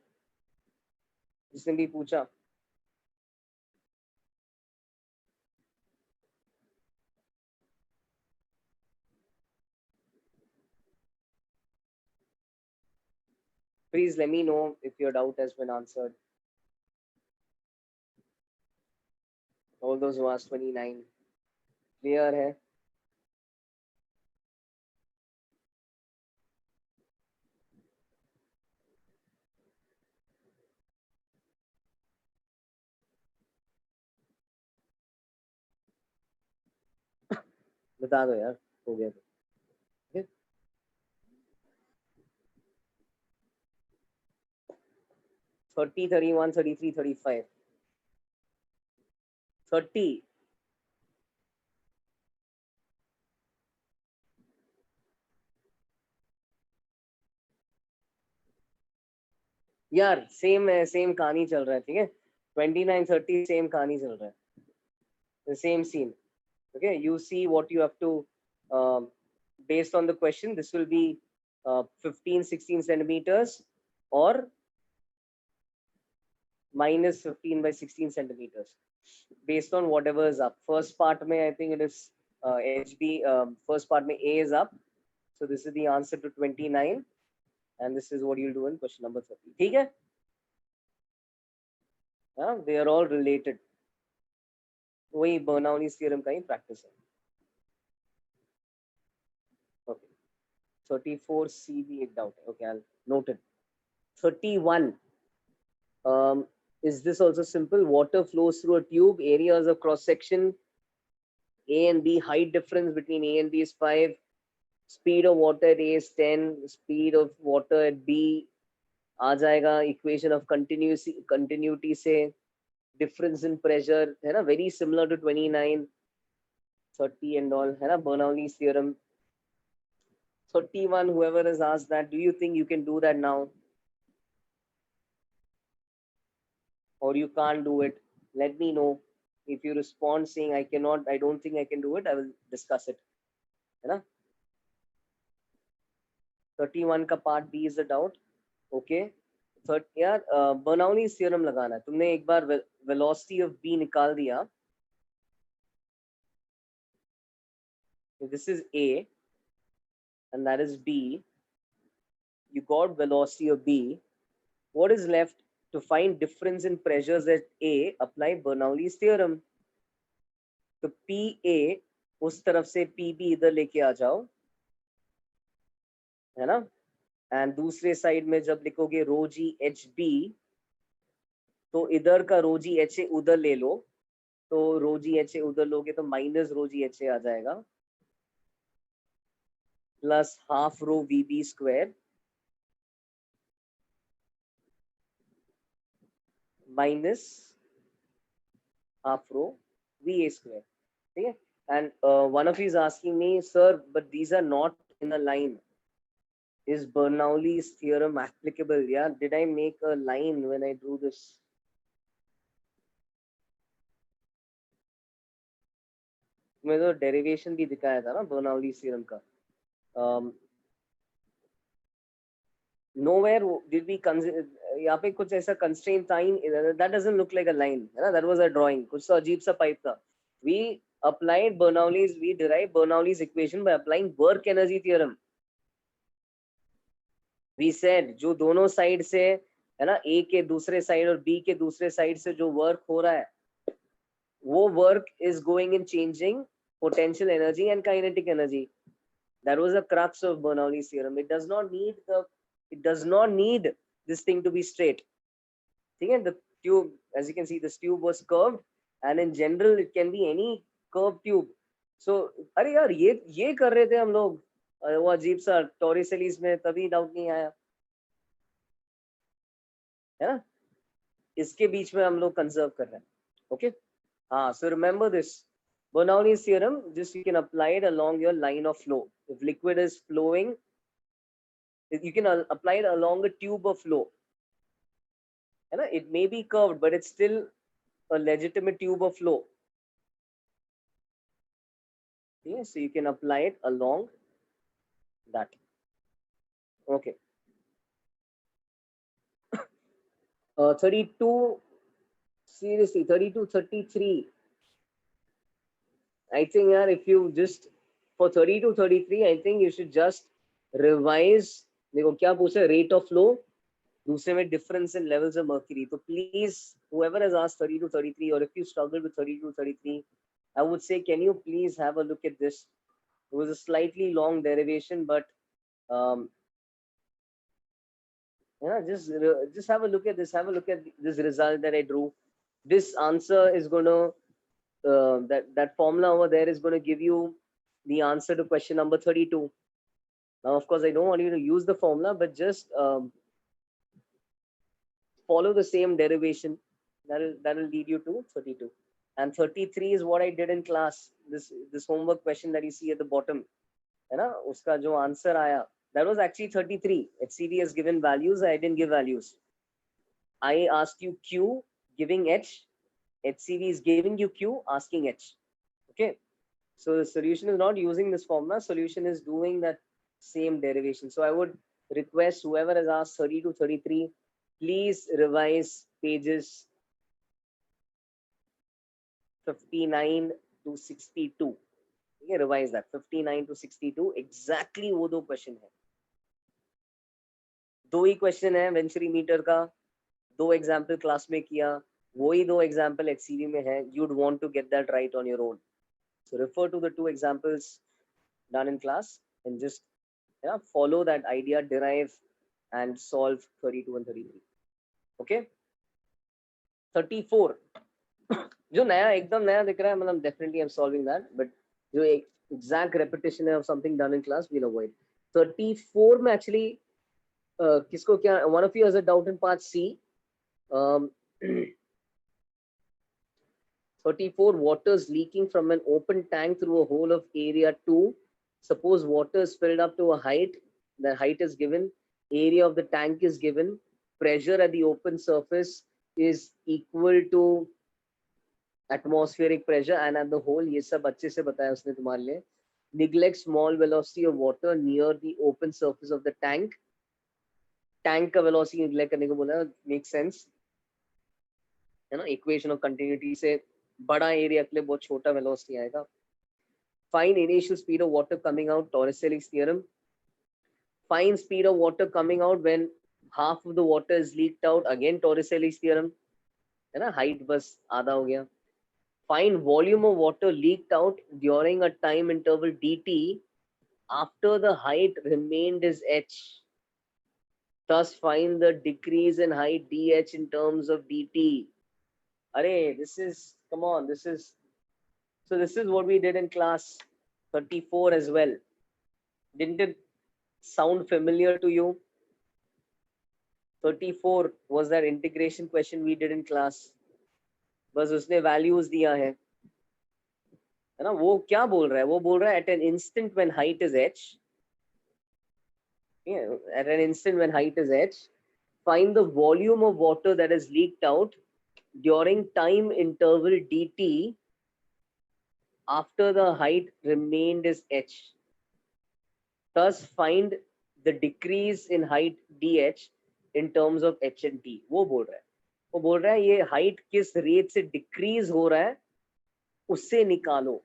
Speaker 1: जिसने भी पूछा. Please let me know if your doubt has been answered. All those who asked 29. Clear है? बता दो यार, हो गया तो. 30, 31, 33, 35. 30. यार सेम है, सेम कहानी चल रहा है, ठीक है. 29, 30 सेम कहानी चल रहा है. The same scene. Okay, you see what you have to, based on the question, this will be 15, 16 centimeters or minus 15 by 16 centimeters based on whatever is up. First part mein, I think it is HB, first part mein A is up. So this is the answer to 29 and this is what you'll do in question number 30. ठीक है? They are all related. वही Bernoulli's theorem का ही practice है. Okay. 34 CV एक doubt. Okay, I'll note it. 31. Is this also simple? Water flows through a tube, areas of cross section A and B, height difference between A and B is 5, speed of water at A is 10, speed of water at B आ जाएगा equation of continuity से, difference in pressure है ना, very similar to 29, 30 and all है ना, Bernoulli's theorem. 31, whoever has asked that, do you think you can do that now? Or you can't do it? Let me know. If you respond saying I cannot, I don't think I can do it, I will discuss it. है ना? 31 का part B is a doubt. Okay. Third, यार Bernoulli's theorem लगाना है. तुमने एक बार velocity of B निकाल दिया. This is A and that is B. You got velocity of B. What is left? To find difference in pressures at A, apply Bernoulli's theorem. तो PA उस तरफ से PB इधर लेके आ जाओ, है ना, एंड दूसरे साइड में जब लिखोगे रो जी एच बी तो इधर का रो जी एच ए उधर ले लो, तो रो जी एच ए उधर लोगे तो minus rho ji H a आ जाएगा plus half rho v b square minus half rho v a square. ठीक है. And one of you is asking me, sir, but these are not in a line. Is Bernoulli's theorem applicable? Yeah, did I make a line when I drew this? मैं तो derivation भी दिखाया था ना Bernoulli's theorem का. Nowhere did we consider, यहाँ पे कुछ ऐसा constraint था ही, that doesn't look like a line, है ना, that was a drawing, कुछ तो अजीब सा pipe था. We applied Bernoulli's, we derived Bernoulli's equation by applying work energy theorem. We said जो दोनों साइड से है ना, A के दूसरे साइड और B के दूसरे साइड से जो वर्क हो रहा है, वो work is going in changing potential energy and kinetic energy. That was the crux of Bernoulli's theorem. It does not need this thing to be straight. Okay? The tube, as you can see, this tube was curved, and in general, it can be any curved tube. So, अरे यार ये कर रहे थे हम लोग वो अजीब सा टॉरिसेलिस में, तभी डाउट नहीं आया, है ना, इसके बीच में हम लोग कंजर्व कर रहे हैं. ओके. हाँ, so remember this. Bernoulli's theorem, just you can apply it along your line of flow. If liquid is flowing, you can apply it along a tube of flow. It may be curved, but it's still a legitimate tube of flow. Okay, so you can apply it along that. Okay. 32, seriously, 32, 33. I think, yeah, if you just, for 32, 33, I think you should just revise. देखो क्या पूछा, rate of flow, दूसरे में difference in levels of mercury. So please, whoever has asked 32, 33, or if you struggle with 32, 33, I would say, can you please have a look at this? It was a slightly long derivation, but yeah, just have a look at this. Have a look at this result that I drew. This answer is going to, that formula over there is going to give you the answer to question number 32. Now, of course, I don't want you to use the formula, but just follow the same derivation. That'll lead you to 32. And 33 is what I did in class. This homework question that you see at the bottom, है ना, उसका जो answer आया, that was actually 33. HCV has given values. I didn't give values. I asked you Q, giving H. HCV is giving you Q, asking H. Okay. So the solution is not using this formula. Solution is doing that same derivation. So I would request whoever has asked 30 to 33, please revise pages 59 to 62. Okay, revise that 59 to 62. Exactly वो दो question है. दो ही question है venturi meter का. दो example class में किया. वही दो example HCV में है. You'd want to get that right on your own. So refer to the two examples done in class and just follow that idea, derive and solve 32 and 33. Okay. 34. जो नया एकदम नया दिख रहा है, मतलब definitely I'm solving that, but जो exact repetition of something done in class we'll avoid. 34 में actually किसको क्या, one of you has a doubt in part C. 34, waters leaking from an open tank through a hole of area 2. Suppose water is filled up to a height, the height is given, area of the tank is given, pressure at the open surface is equal to atmospheric pressure, and at the hole, ये सब अच्छे से बताया उसने तुम्हारे लिए. Neglect small velocity of water near the open surface of the tank. Tank का velocity neglect करने को बोला, makes sense. है ना, equation of continuity से बड़ा area के लिए बहुत छोटा velocity आएगा. Find initial speed of water coming out, Torricelli's theorem. Find speed of water coming out when half of the water is leaked out, again Torricelli's theorem. है ना, height बस आधा हो गया. Find volume of water leaked out during a time interval dt after the height remained is h. Thus find the decrease in height dh in terms of dt. Arey, this is, come on, this is what we did in class 34 as well. Didn't it sound familiar to you? 34 was that integration question we did in class. बस उसने values दिया है ना. वो क्या बोल रहा है, वो बोल रहा है at an instant when height is h, at an instant when height is h, find the volume of water that is leaked out during time interval dt after the height remained is h. Thus find the decrease in height dh in terms of h and t. वो बोल रहा है, वो बोल रहा है ये height किस rate से decrease हो रहा है उससे निकालो,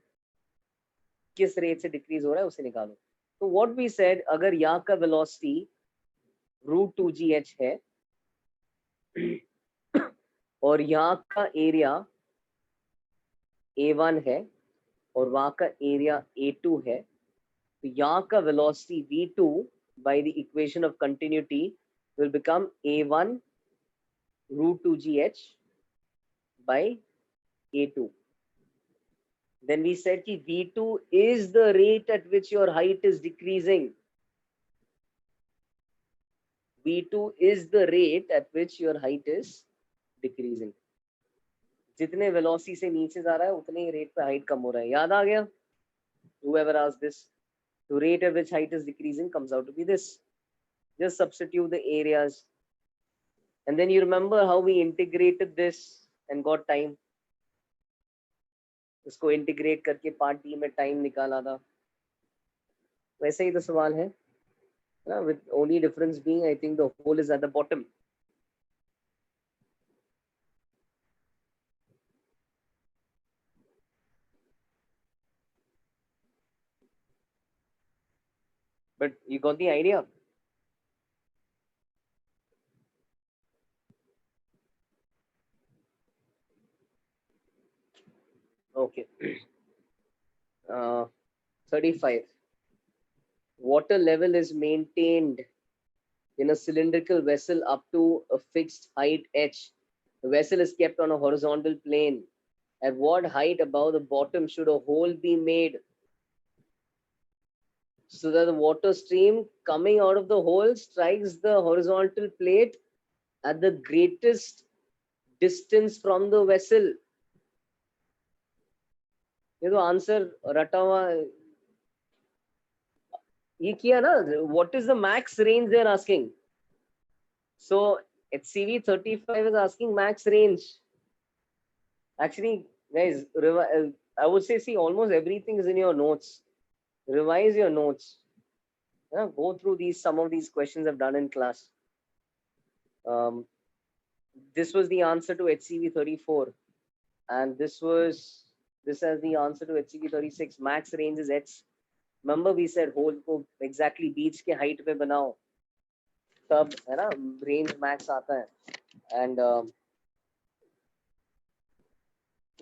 Speaker 1: किस rate से decrease हो रहा है उससे निकालो. तो what we said, अगर यहाँ का velocity √2gh है और यहाँ का area a1 है और वहाँ का area a2 है, तो यहाँ का velocity v2 by the equation of continuity will become a1 √2gh by a2. Then we said कि v2 is the rate at which your height is decreasing. v2 is the rate at which your height is decreasing. जितने velocity से नीचे जा रहा है उतने ही rate पे height कम हो रहा है. याद आ गया? Whoever asked this, the rate at which height is decreasing comes out to be this. Just substitute the areas. And then you remember how we integrated this and got time. इसको integrate करके part D में time निकाला था. वैसे ही तो सवाल है ना, with only difference being I think the hole is at the bottom. But you got the idea. Okay. 35. Water level is maintained in a cylindrical vessel up to a fixed height h. The vessel is kept on a horizontal plane. At what height above the bottom should a hole be made so that the water stream coming out of the hole strikes the horizontal plate at the greatest distance from the vessel. ये तो answer रटा हुआ ये किया ना. What is the max range they're asking? So HCV 35 is asking max range. Actually, guys, I would say, see, almost everything is in your notes. Revise your notes. Yeah, go through these. Some of these questions I've done in class. This was the answer to HCV 34, and this as the answer to HCV 36. Max range is H. Remember we said hole को exactly beach के height पे बनाओ, तब है ना range max आता है. And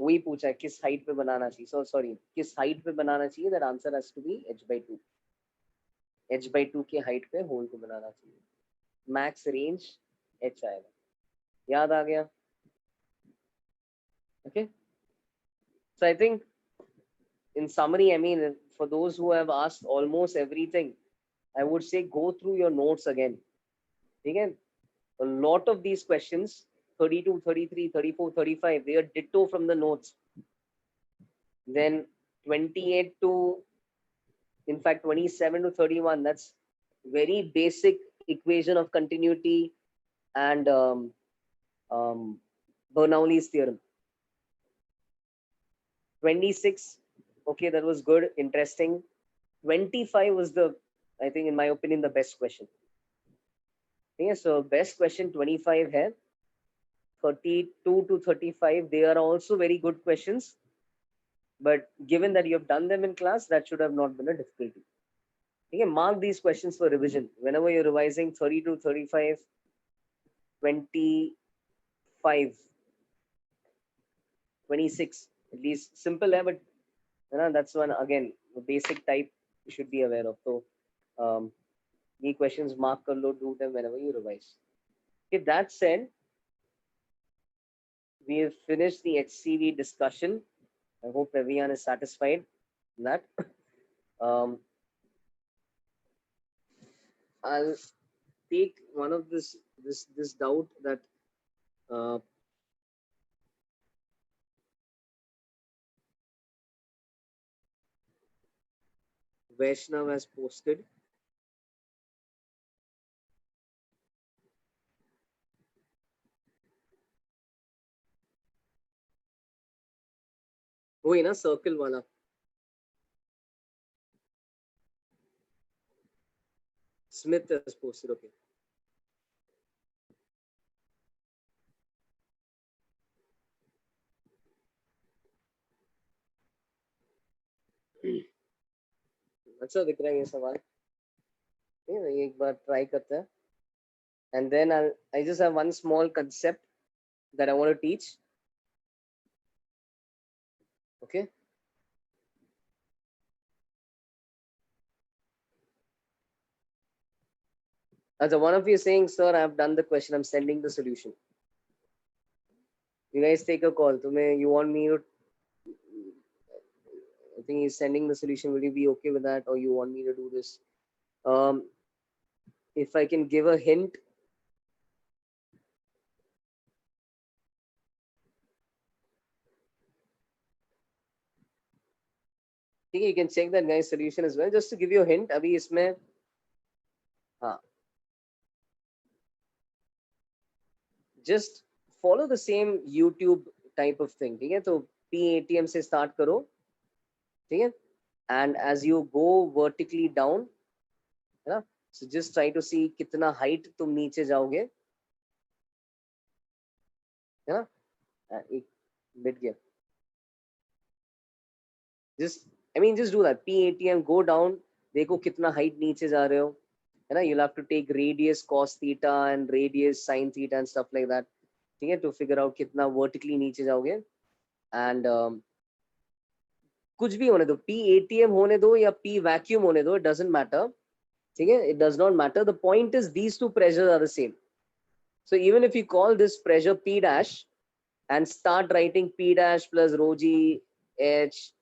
Speaker 1: वही पूछा है किस height पे बनाना चाहिए. So sorry, किस height पे बनाना चाहिए. That answer has to be h/2. h/2 के height पे hole को बनाना चाहिए. Max range h आएगा. याद आ गया? Okay. So I think, in summary, I mean, for those who have asked almost everything, I would say go through your notes again. Again, a lot of these questions, 32, 33, 34, 35, they are ditto from the notes. Then 28 to, in fact, 27 to 31, that's very basic equation of continuity and Bernoulli's theorem. 26, okay, that was good, interesting. 25 was the, I think, in my opinion, the best question. Okay, so best question 25 hai. 32 to 35, they are also very good questions. But given that you have done them in class, that should have not been a difficulty. Okay, mark these questions for revision. Whenever you're revising 32, 35, 25, 26, at least simple hai, but you know, that's one, again, the basic type you should be aware of. So, these questions mark kar lo, do them whenever you revise. Okay, that said, we have finished the HCV discussion. I hope everyone is satisfied in that. I'll take one of this doubt that Vaishnav has posted. वही ना circle वाला. Smith has posted. Okay. अच्छा दिख रहा है ये सवाल. एक बार ट्राई करते हैं. And then I just have one small concept that I want to teach. Okay. As one of you is saying, sir, I have done the question. I'm sending the solution. You guys take a call. You want me to? I think he's sending the solution. Will you be okay with that, or you want me to do this? If I can give a hint. You can check that guy's solution as well. Just to give you a hint, अभी इसमें हाँ, just follow the same YouTube type of thing. ठीक है, तो PATM से start करो. ठीक है, and as you go vertically down, है ना, so just try to see कितना height तुम नीचे जाओगे. है ना, एक मिट गया. Just do that. PATM, go down, देखो कितना height नीचे जा रहे हो. है ना, you'll have to take radius cos theta and radius sin theta and stuff like that. ठीक है, to figure out कितना vertically नीचे जाओगे. And कुछ भी होने दो, PATM होने दो या P vacuum होने दो, it doesn't matter. ठीक है, it does not matter. The point is these two pressures are the same. So even if you call this pressure P dash and start writing P dash plus rho g h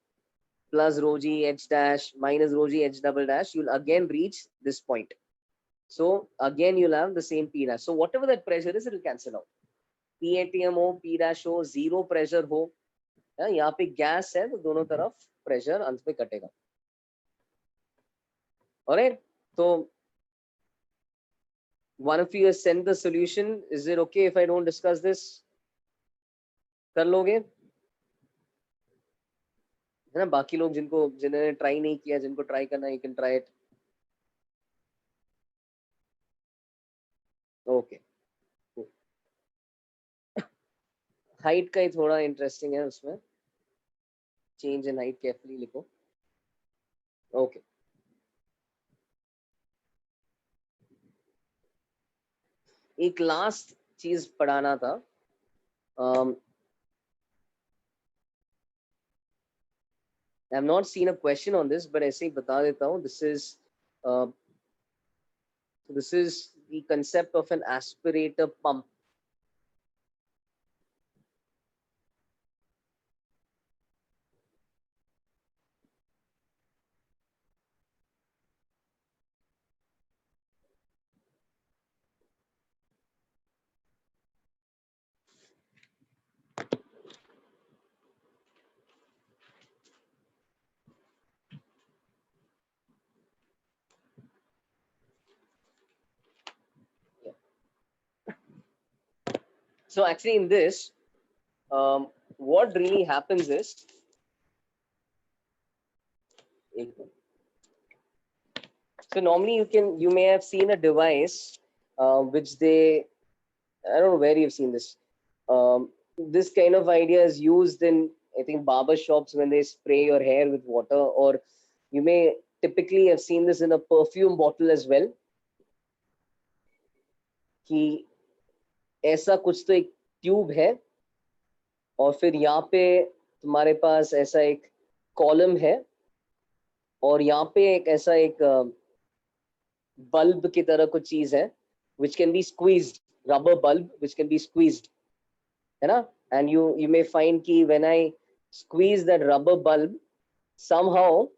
Speaker 1: plus rho g h dash minus rho g h double dash, you'll again reach this point. So again, you'll have the same P dash. So whatever that pressure is, it will cancel out. P ATM हो, P dash हो, zero pressure हो, यहाँ पे gas है तो दोनों तरफ pressure अंत में कटेगा. Alright, so one of you has sent the solution. Is it okay if I don't discuss this? कर लोगे? है ना, बाकी लोग जिन्होंने ट्राई नहीं किया, जिनको ट्राई करना, you can try it. Okay. Height का ही थोड़ा इंटरेस्टिंग है उसमें. चेंज इन हाइट केयरफुली लिखो. ओके. एक लास्ट चीज पढ़ाना था. I have not seen a question on this, but ऐसे ही बता देता हूँ. This is the concept of an aspirator pump. So actually in this, what really happens is, so normally you may have seen a device which I don't know where you've seen this. This kind of idea is used in, I think, barber shops when they spray your hair with water, or you may typically have seen this in a perfume bottle as well. कि ऐसा कुछ तो एक tube है और फिर यहाँ पे तुम्हारे पास ऐसा एक कॉलम है और यहाँ पे एक ऐसा एक बल्ब की तरह कुछ चीज है which can be squeezed, rubber bulb which can be squeezed, है ना? And you may find कि when I squeeze that rubber bulb, somehow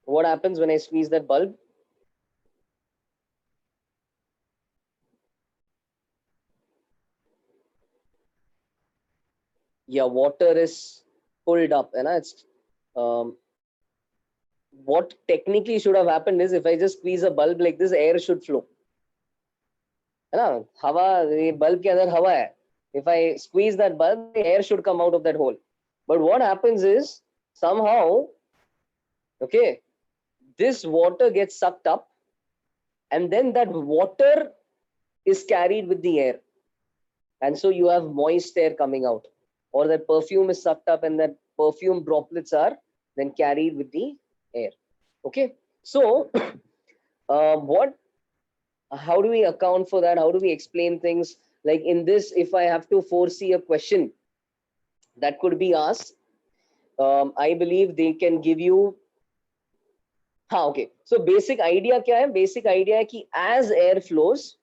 Speaker 1: what happens when I squeeze that bulb? Yeah, water is pulled up, and it's what technically should have happened is if I just squeeze a bulb like this, air should flow. है ना? हवा, ये bulb के अंदर हवा है. If I squeeze that bulb, the air should come out of that hole. But what happens is somehow, okay, this water gets sucked up, and then that water is carried with the air, and so you have moist air coming out, or that perfume is sucked up and that perfume droplets are then carried with the air. Okay, so how do we account for that? How do we explain things? Like in this, if I have to foresee a question that could be asked, I believe they can give you. हाँ, okay. So basic idea क्या है? Basic idea है कि as air flows,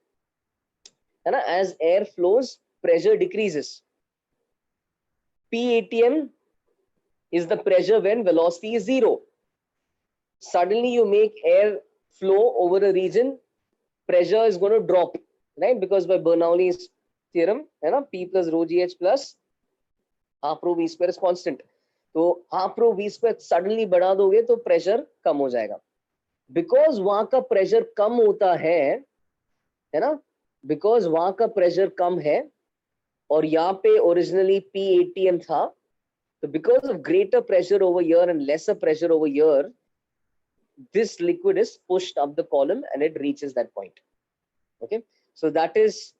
Speaker 1: है ना? As air flows, pressure decreases. P ATM is the pressure when velocity is zero. Suddenly you make air flow over a region, pressure is going to drop, right? Because by Bernoulli's theorem, है ना? P plus rho GH plus half rho V square is constant. तो half rho V square suddenly बढ़ा दोगे तो pressure कम हो जाएगा. Because वहां का pressure कम होता है ना? Because वहां का pressure कम है और यहाँ पे originally P ATM था, so because of greater pressure over here and lesser pressure over here, this liquid is pushed up the column and it reaches that point. Okay, so that is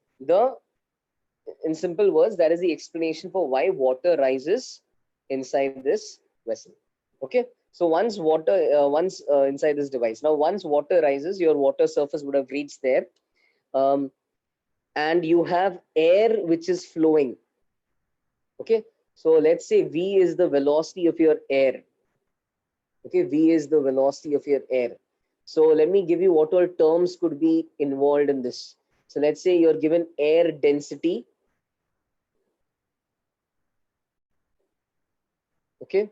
Speaker 1: in simple words, that is the explanation for why water rises inside this vessel. Okay, so once inside this device, now once water rises, your water surface would have reached there, and you have air which is flowing. Okay, so let's say V is the velocity of your air. Okay, V is the velocity of your air. So let me give you what all terms could be involved in this. So let's say you're given air density. Okay,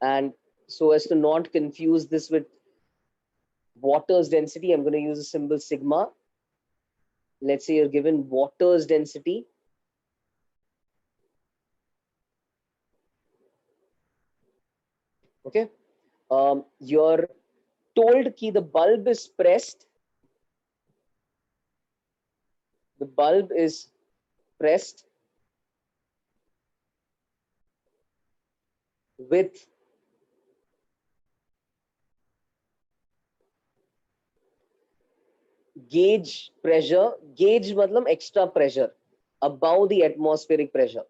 Speaker 1: and so as to not confuse this with water's density, I'm going to use the symbol sigma. Let's say you're given water's density. Okay. You're told कि the bulb is pressed. The bulb is pressed with gauge pressure. Gauge मतलब extra pressure above the atmospheric pressure,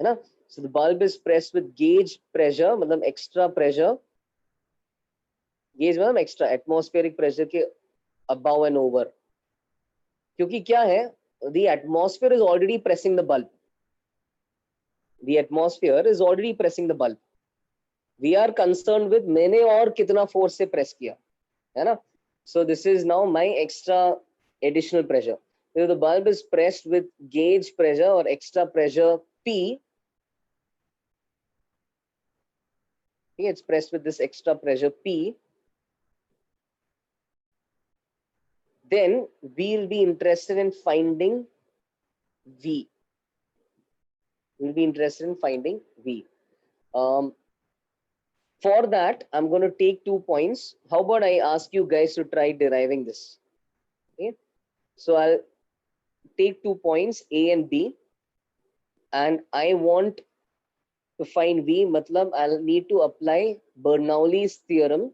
Speaker 1: है ना? So the bulb is pressed with gauge pressure मतलब extra pressure. Gauge मतलब extra atmospheric pressure के above and over. क्योंकि क्या है? The atmosphere is already pressing the bulb. The atmosphere is already pressing the bulb. We are concerned with मैंने और कितना force से press किया, है ना? So this is now my extra additional pressure. If the bulb is pressed with gauge pressure or extra pressure P, it's pressed with this extra pressure P, then we'll be interested in finding V. We'll be interested in finding V. For that, I'm going to take 2 points. How about I ask you guys to try deriving this? Okay. So I'll take 2 points, A and B, and I want to find V. Matlab, I'll need to apply Bernoulli's theorem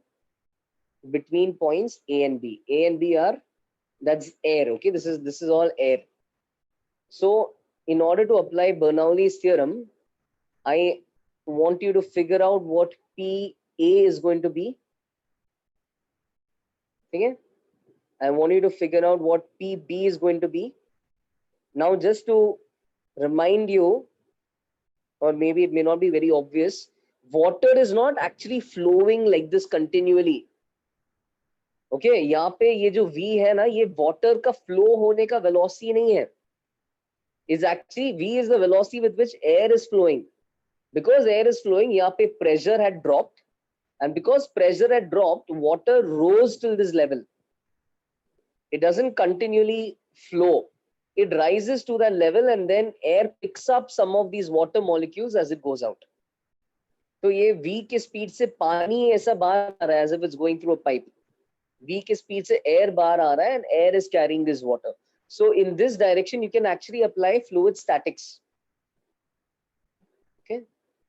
Speaker 1: between points A and B. A and B are, that's air. Okay, this is all air. So in order to apply Bernoulli's theorem, I want you to figure out what PA is going to be. Okay, I want you to figure out what PB is going to be. Now, just to remind you, or maybe it may not be very obvious, water is not actually flowing like this continually. Okay यहाँ पे ये जो v है ना, ये water का flow होने का वेलोसिटी नहीं है. Is actually v is the velocity with which air is flowing. Because air is flowing, यहाँ पे pressure had dropped, and because pressure had dropped, water rose till this level. It doesn't continually flow. It rises to that level, and then air picks up some of these water molecules as it goes out. तो ये v के speed से पानी ऐसा बाहर आ रहा है as if it's going through a pipe. V के स्पीड से air बाहर आ रहा है, and air is carrying this water. So in this direction, you can actually apply fluid statics. Okay,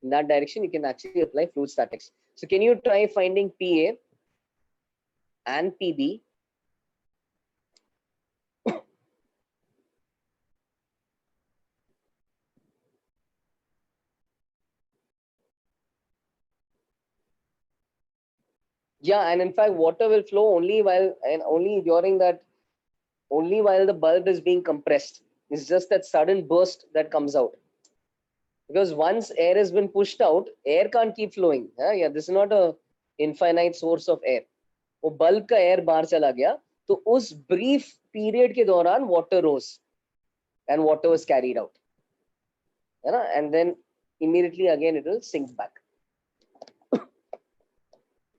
Speaker 1: in that direction, you can actually apply fluid statics. So can you try finding PA and PB? Yeah, and in fact, water will flow only while and only during that, only while the bulb is being compressed. It's just that sudden burst that comes out. Because once air has been pushed out, air can't keep flowing. Yeah, this is not a infinite source of air. वो bulb का air बाहर चला गया, तो उस brief period के दौरान water rose and water was carried out, है ना, and then immediately again it will sink back.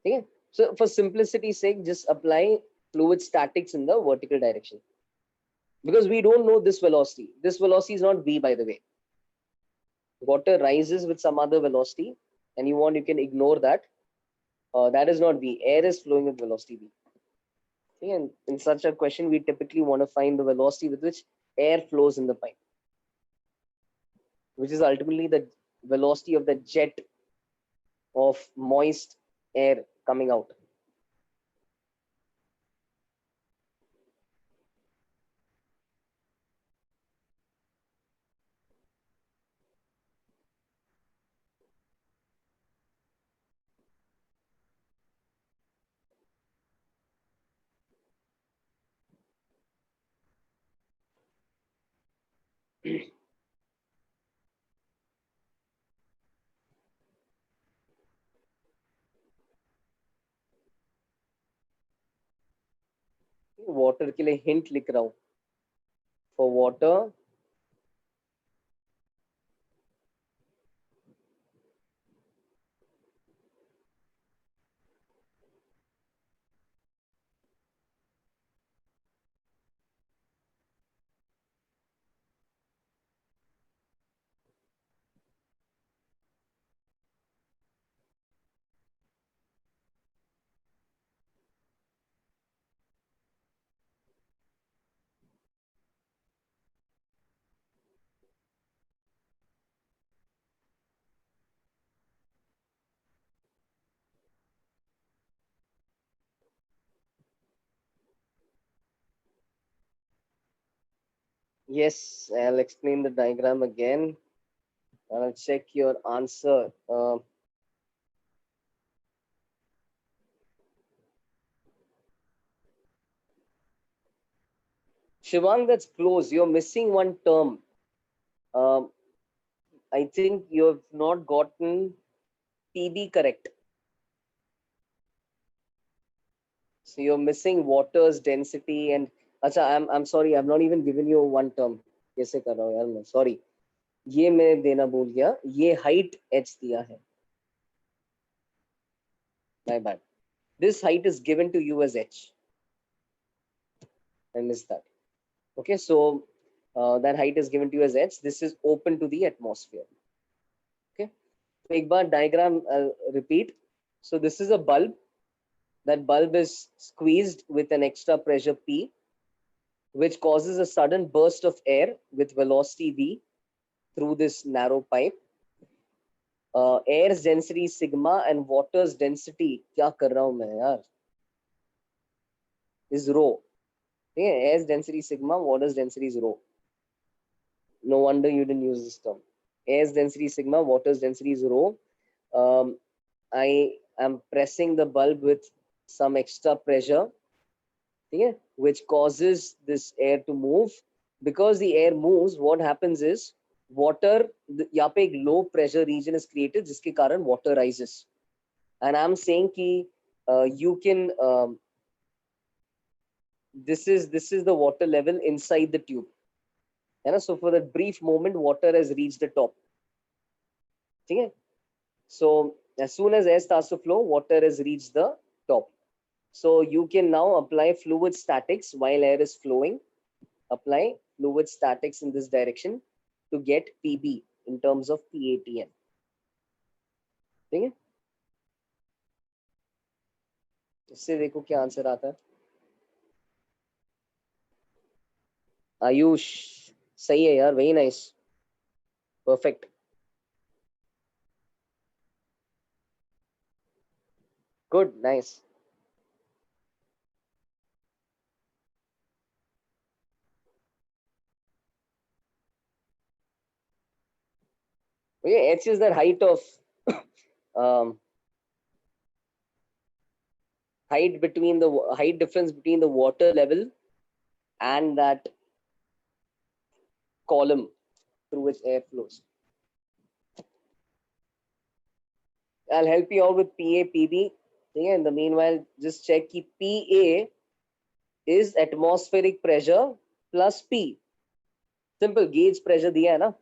Speaker 1: Okay, so for simplicity's sake, just apply fluid statics in the vertical direction, because we don't know this velocity. This velocity is not v, by the way. Water rises with some other velocity, and you can ignore that. That is not v. Air is flowing with velocity v. Okay, and in such a question, we typically want to find the velocity with which air flows in the pipe, which is ultimately the velocity of the jet of moist air coming out. Water के लिए hint लिख रहा हूं. For water, Yes, I'll explain the diagram again. I'll check your answer. Shivang, that's close. You're missing one term. Um, I think you have not gotten PB correct. So you're missing water's density and अच्छा I'm sorry, I've not even given you one term. कैसे कर रहा हूँ यार मैं, sorry. ये मैं देना भूल गया, ये height h दिया है. My bad. This height is given to you as h. I missed that. Okay, so that height is given to you as h. This is open to the atmosphere. Okay, so एक बार diagram repeat. So this is a bulb. That bulb is squeezed with an extra pressure P, which causes a sudden burst of air with velocity V through this narrow pipe. Air's density sigma and water's density, क्या कर रहा हूँ मैं यार, is rho. Okay, air's density sigma, water's density is rho. No wonder you didn't use this term. Air's density sigma, water's density is rho. I am pressing the bulb with some extra pressure, okay, which causes this air to move. Because the air moves, what happens is water, यहाँ पे एक low pressure region is created जिसके कारण water rises. And I'm saying कि you can this is the water level inside the tube. है ना? So for that brief moment, water has reached the top. ठीक है? So as soon as air starts to flow, water has reached the top. So you can now apply fluid statics while air is flowing. Apply fluid statics in this direction to get PB in terms of PATM. ठीक है? इससे देखो क्या answer आता है. आयुष सही है यार, very nice, perfect. Good, nice. Okay, h is the height of height between the height difference between the water level and that column through which air flows. I'll help you out with PA, PB. Okay, in the meanwhile, just check कि PA is atmospheric pressure plus P. Simple, gauge pressure दिया है ना?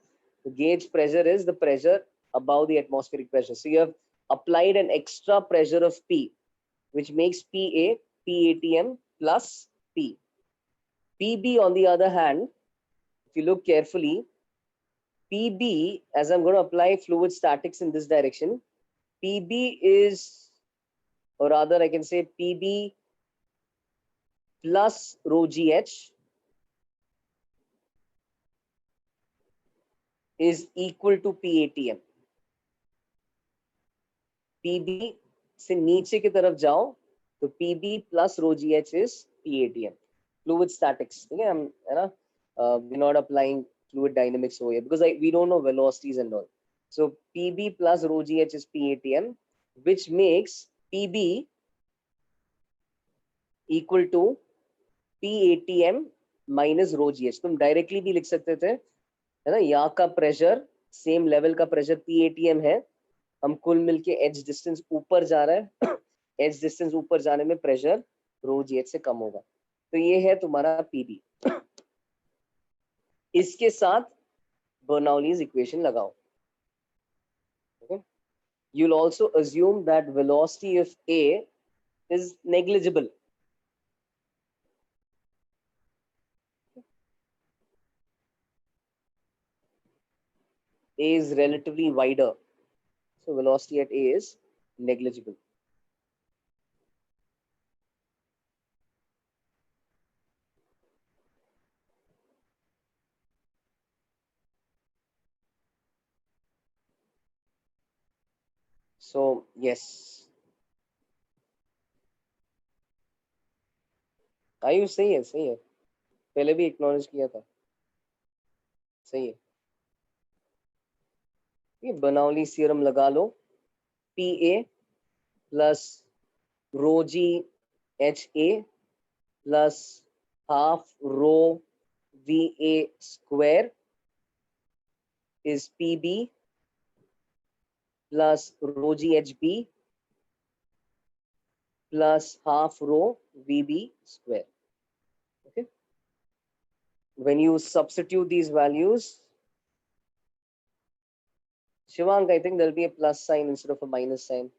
Speaker 1: The gauge pressure is the pressure above the atmospheric pressure. So you have applied an extra pressure of P, which makes PA PATM plus P. PB, on the other hand, if you look carefully, PB, as I'm going to apply fluid statics in this direction, PB is, or rather I can say PB plus rho GH is equal to PATM. PB से नीचे की तरफ जाओ तो PB plus rho GH is PATM. Fluid statics. Okay, we're not applying fluid dynamics over here because we don't know velocities and all. So PB plus rho GH is PATM, which makes PB equal to PATM minus rho GH. तुम directly भी लिख सकते थे, है ना? यहाँ का pressure same level का प्रेशर PATM है, हम कुल मिलके एच डिस्टेंस ऊपर जा रहा है, एच डिस्टेंस ऊपर जाने में प्रेशर रो GH से कम होगा. तो ये है तुम्हारा PB. इसके साथ बर्नौलीज इक्वेशन लगाओ. Okay? You'll also assume that velocity of A is negligible. A is relatively wider, so velocity at A is negligible. So yes, आयु सही है, सही है, पहले भी एक्नॉलेज किया था. सही है, ये बर्नौलीज थ्योरम लगा लो, PA plus rho g HA plus half rho VA square is PB plus rho GHB plus half rho VB square. Okay. When you substitute these values, Shivang, I think there'll be a plus sign instead of a minus sign.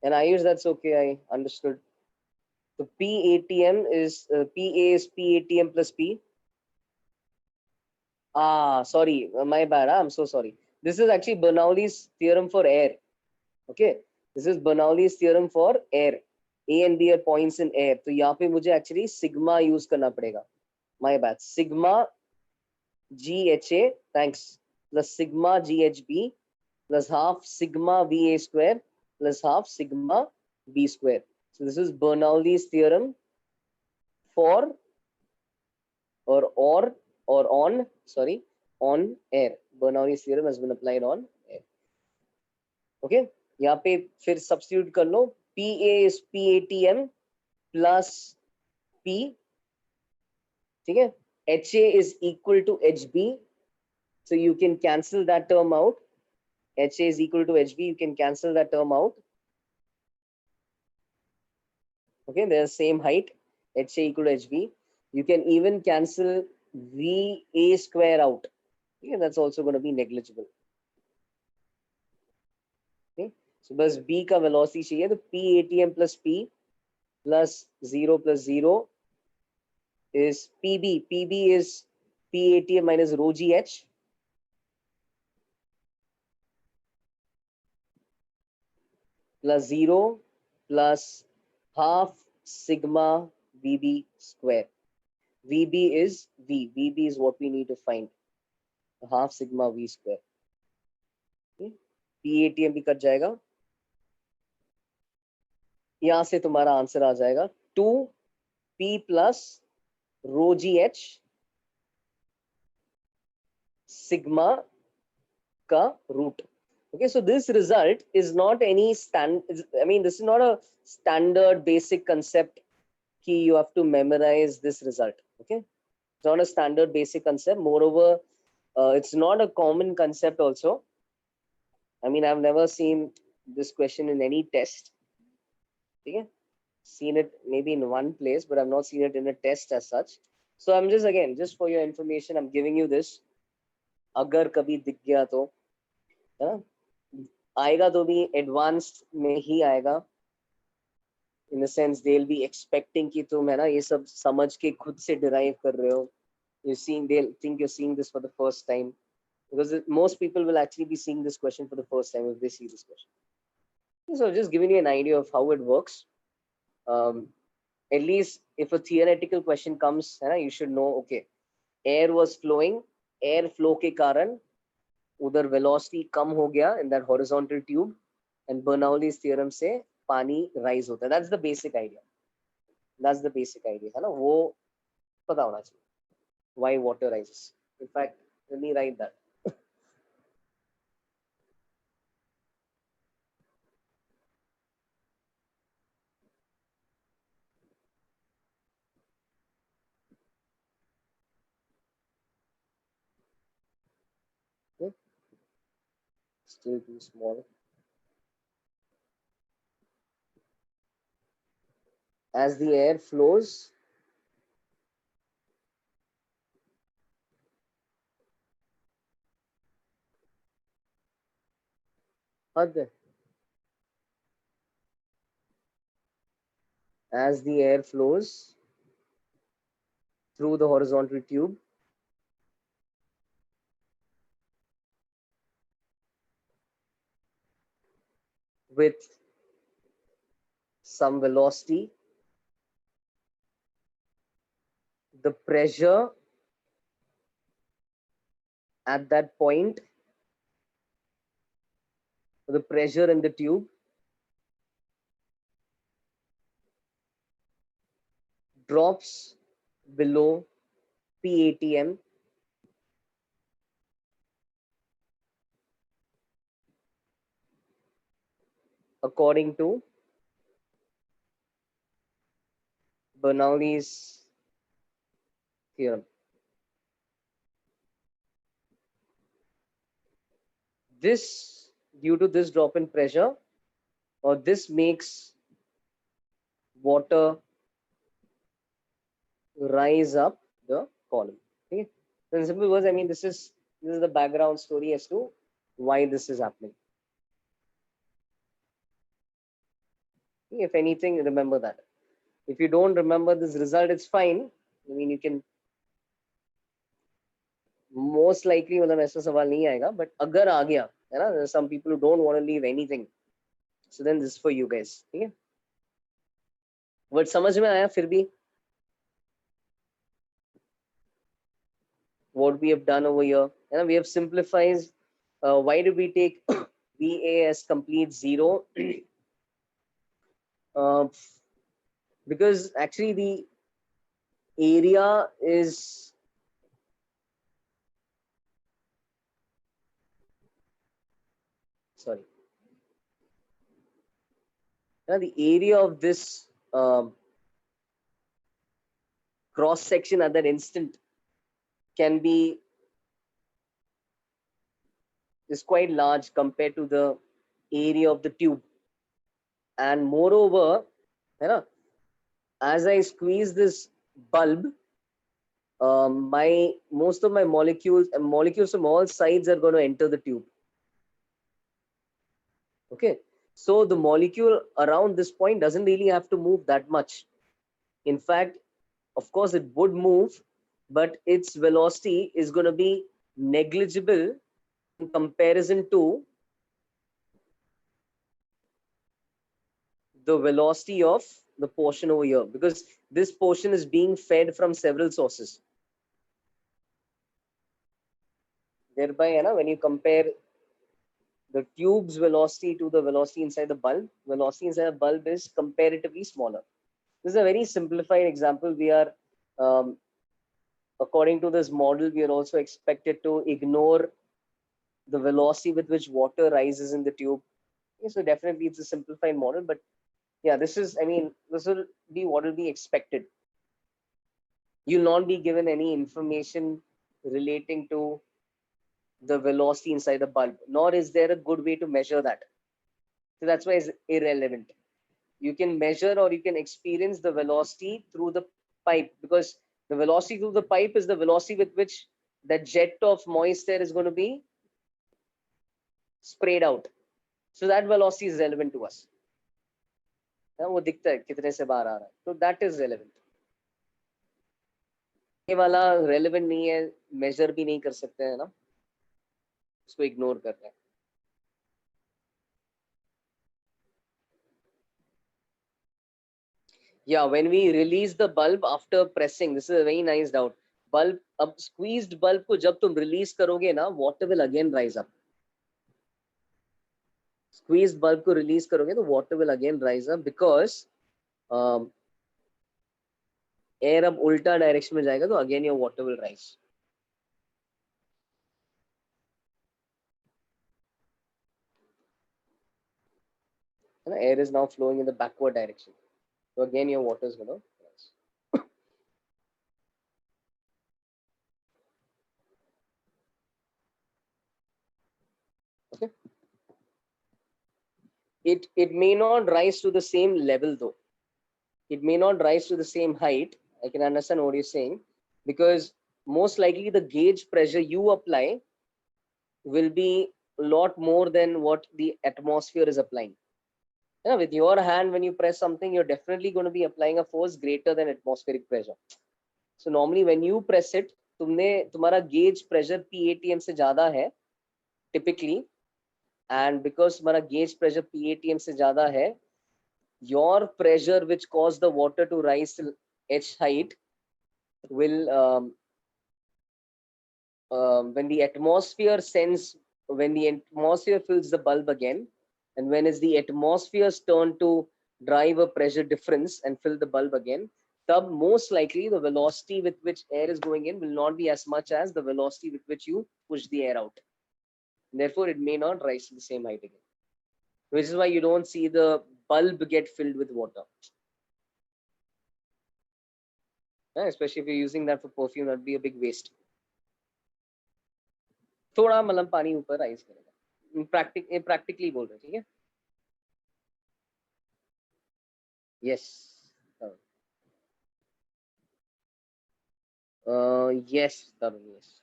Speaker 1: And I use that's okay. I understood. So PATM is PA is PATM plus P. Sorry, my bad. I'm so sorry. This is actually Bernoulli's theorem for air. Okay, this is Bernoulli's theorem for air. A and B are points in air. तो यहाँ पे मुझे actually sigma use करना पड़ेगा. My bad. Sigma GHA, thanks, plus sigma GHB plus half sigma VA square plus half sigma B square. So this is Bernoulli's theorem for or on, sorry, on air. Bernoulli's theorem has been applied on air. Okay, यहाँ पे फिर substitute कर लो. PA is PATM plus P, ठीक है. HA is equal to HB, so you can cancel that term out. HA is equal to HB, you can cancel that term out. Okay, they're same height, HA equal to HB. You can even cancel VA square out. Okay, that's also going to be negligible. Okay, so बस B का velocity चाहिए, तो PATM plus P plus 0 plus 0 is PB. PB is PATM minus rho GH. Plus 0 plus half sigma VB square. VB is V. VB is what we need to find. Half sigma V square. Okay. PATM भी cut जाएगा. यहाँ से तुम्हारा answer आ जाएगा 2P plus rho GH sigma का root. Okay, so this result is not any this is not a standard basic concept key you have to memorize this result. Okay, it's not a standard basic concept. Moreover, it's not a common concept also. I mean, I've never seen this question in any test. Okay, seen it maybe in one place, but I've not seen it in a test as such. So I'm just, again, just for your information, I'm giving you this. अगर कभी दिख गया तो, है ना, आएगा तो भी एडवांस्ड में ही आएगा. In the sense they'll be expecting कि तुम, है ना, ये सब समझ के खुद से derive कर रहे हो. They'll think you're seeing this for the first time, because most people will actually be seeing this question for the first time if they see this question. So just giving you an idea of how it works. At least if a theoretical question comes, है ना, you should know, okay, air was flowing, air flow के कारण उधर velocity कम हो गया in that horizontal tube, and Bernoulli's theorem से पानी rise होता है. That's the basic idea. That's the basic idea, है ना, वो पता होना चाहिए. Why water rises. In fact, let me write that. Okay. Still too small. As the air flows, as the air flows through the horizontal tube, with some velocity, the pressure at that point, the pressure in the tube drops below PATM according to Bernoulli's theorem. This, due to this drop in pressure, or this makes water rise up the column. Okay. So in simple words, I mean, this is the background story as to why this is happening. If anything, remember that. If you don't remember this result, it's fine. I mean, you can most likely मतलब ऐसा सवाल नहीं आएगा, but अगर आ गया है ना, there's some people who don't want to leave anything, so then this is for you guys. ठीक है, but समझ में आया फिर भी what we have done over here, है ना, we have simplified. Why do we take VA as complete 0? Because actually the area is sorry, the area of this cross section at that instant can be is quite large compared to the area of the tube, and moreover, you know, as I squeeze this bulb, most of my molecules from all sides are going to enter the tube. Okay, so the molecule around this point doesn't really have to move that much. In fact, of course it would move, but its velocity is going to be negligible in comparison to the velocity of the portion over here, because this portion is being fed from several sources. Thereby, you know, when you compare the tube's velocity to the velocity inside the bulb, velocity inside the bulb is comparatively smaller. This is a very simplified example. We are, according to this model, we are also expected to ignore the velocity with which water rises in the tube. Okay, so definitely it's a simplified model, but yeah, this is, I mean, this will be what will be expected. You'll not be given any information relating to the velocity inside the bulb, nor is there a good way to measure that. So that's why it's irrelevant. You can measure or you can experience the velocity through the pipe, because the velocity through the pipe is the velocity with which the jet of moist air is going to be sprayed out. So that velocity is relevant to us. वो दिखता है कितने से बाहर आ रहा है, तो that is relevant. ये वाला relevant नहीं है, measure भी नहीं कर सकते हैं ना, उसको ignore कर रहे हैं. Yeah, when we release the bulb after pressing, this is a very nice doubt. Bulb, अब squeezed bulb को जब तुम release करोगे ना, water will again rise up. Squeezed bulb को release करोगे तो water will again rise up, because air अब उल्टा direction में जाएगा, तो again your water will rise. Air is now flowing in the backward direction, so again your water is going to rise. Okay. It may not rise to the same level though. It may not rise to the same height. I can understand what you're saying, because most likely the gauge pressure you apply will be a lot more than what the atmosphere is applying. Yeah, with your hand, when you press something, you're definitely going to be applying a force greater than atmospheric pressure. So normally when you press it, तुम्हारा gauge pressure PATM से ज़्यादा है typically, and because तुम्हारा gauge pressure PATM से ज़्यादा है, your pressure which caused the water to rise till H height will when the atmosphere fills the bulb again, and when is the atmosphere's turn to drive a pressure difference and fill the bulb again, तब most likely the velocity with which air is going in will not be as much as the velocity with which you push the air out. Therefore, it may not rise to the same height again, which is why you don't see the bulb get filled with water. Especially if you're using that for perfume, that'd be a big waste. थोड़ा मतलब पानी ऊपर rise करेगा, practically बोल रहे, ठीक है? Yes. Yes, Tarun, yes.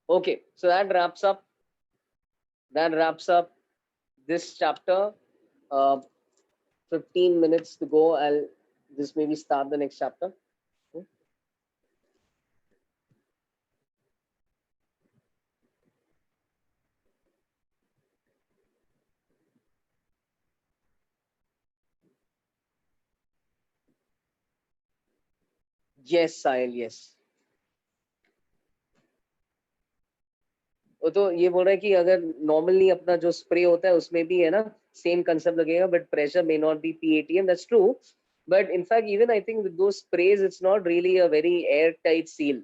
Speaker 1: Okay, so that wraps up this chapter. 15 minutes to go. I'll just maybe start the next chapter. Yes, Sahil, yes. वो तो ये बोल रहा है कि अगर नॉर्मली अपना जो स्प्रे होता है उसमें भी है ना सेम कंसेप्ट लगेगा, but pressure may not be PATM. That's true, but in fact even I think with those sprays it's not really a very airtight seal.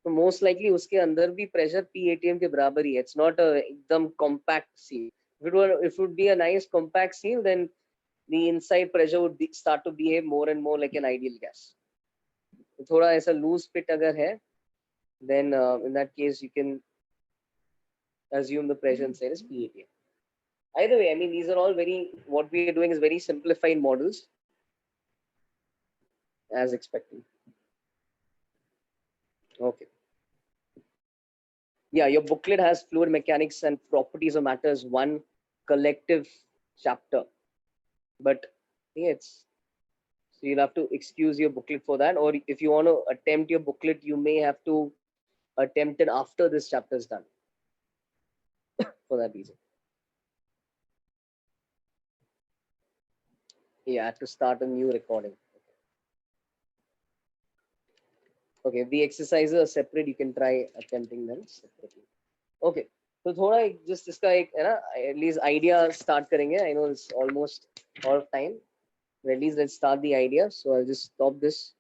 Speaker 1: तो मोस्ट लाइकली उसके अंदर भी प्रेशर PATM के बराबर ही है. इट्स नॉट अ एकदम compact seal. if it would be a nice compact seal, then the inside pressure would start to behave more and more like an ideal gas. थोड़ा ऐसा loose fit अगर है, then in that case you can assume the pressure inside is PATM. Either way, I mean, these are all what we are doing is very simplified models as expected. Okay. Yeah, your booklet has fluid mechanics and properties of matter as one collective chapter, but yeah, so you'll have to excuse your booklet for that, or if you want to attempt your booklet, you may have to attempt it after this chapter is done for that reason. Yeah, I have to start a new recording. Okay, if the exercises are separate, you can try attempting them separately. Okay, so थोड़ा just इसका एक है ना at least idea start करेंगे. I know it's almost out of time, but at least let's start the idea. So I'll just stop this.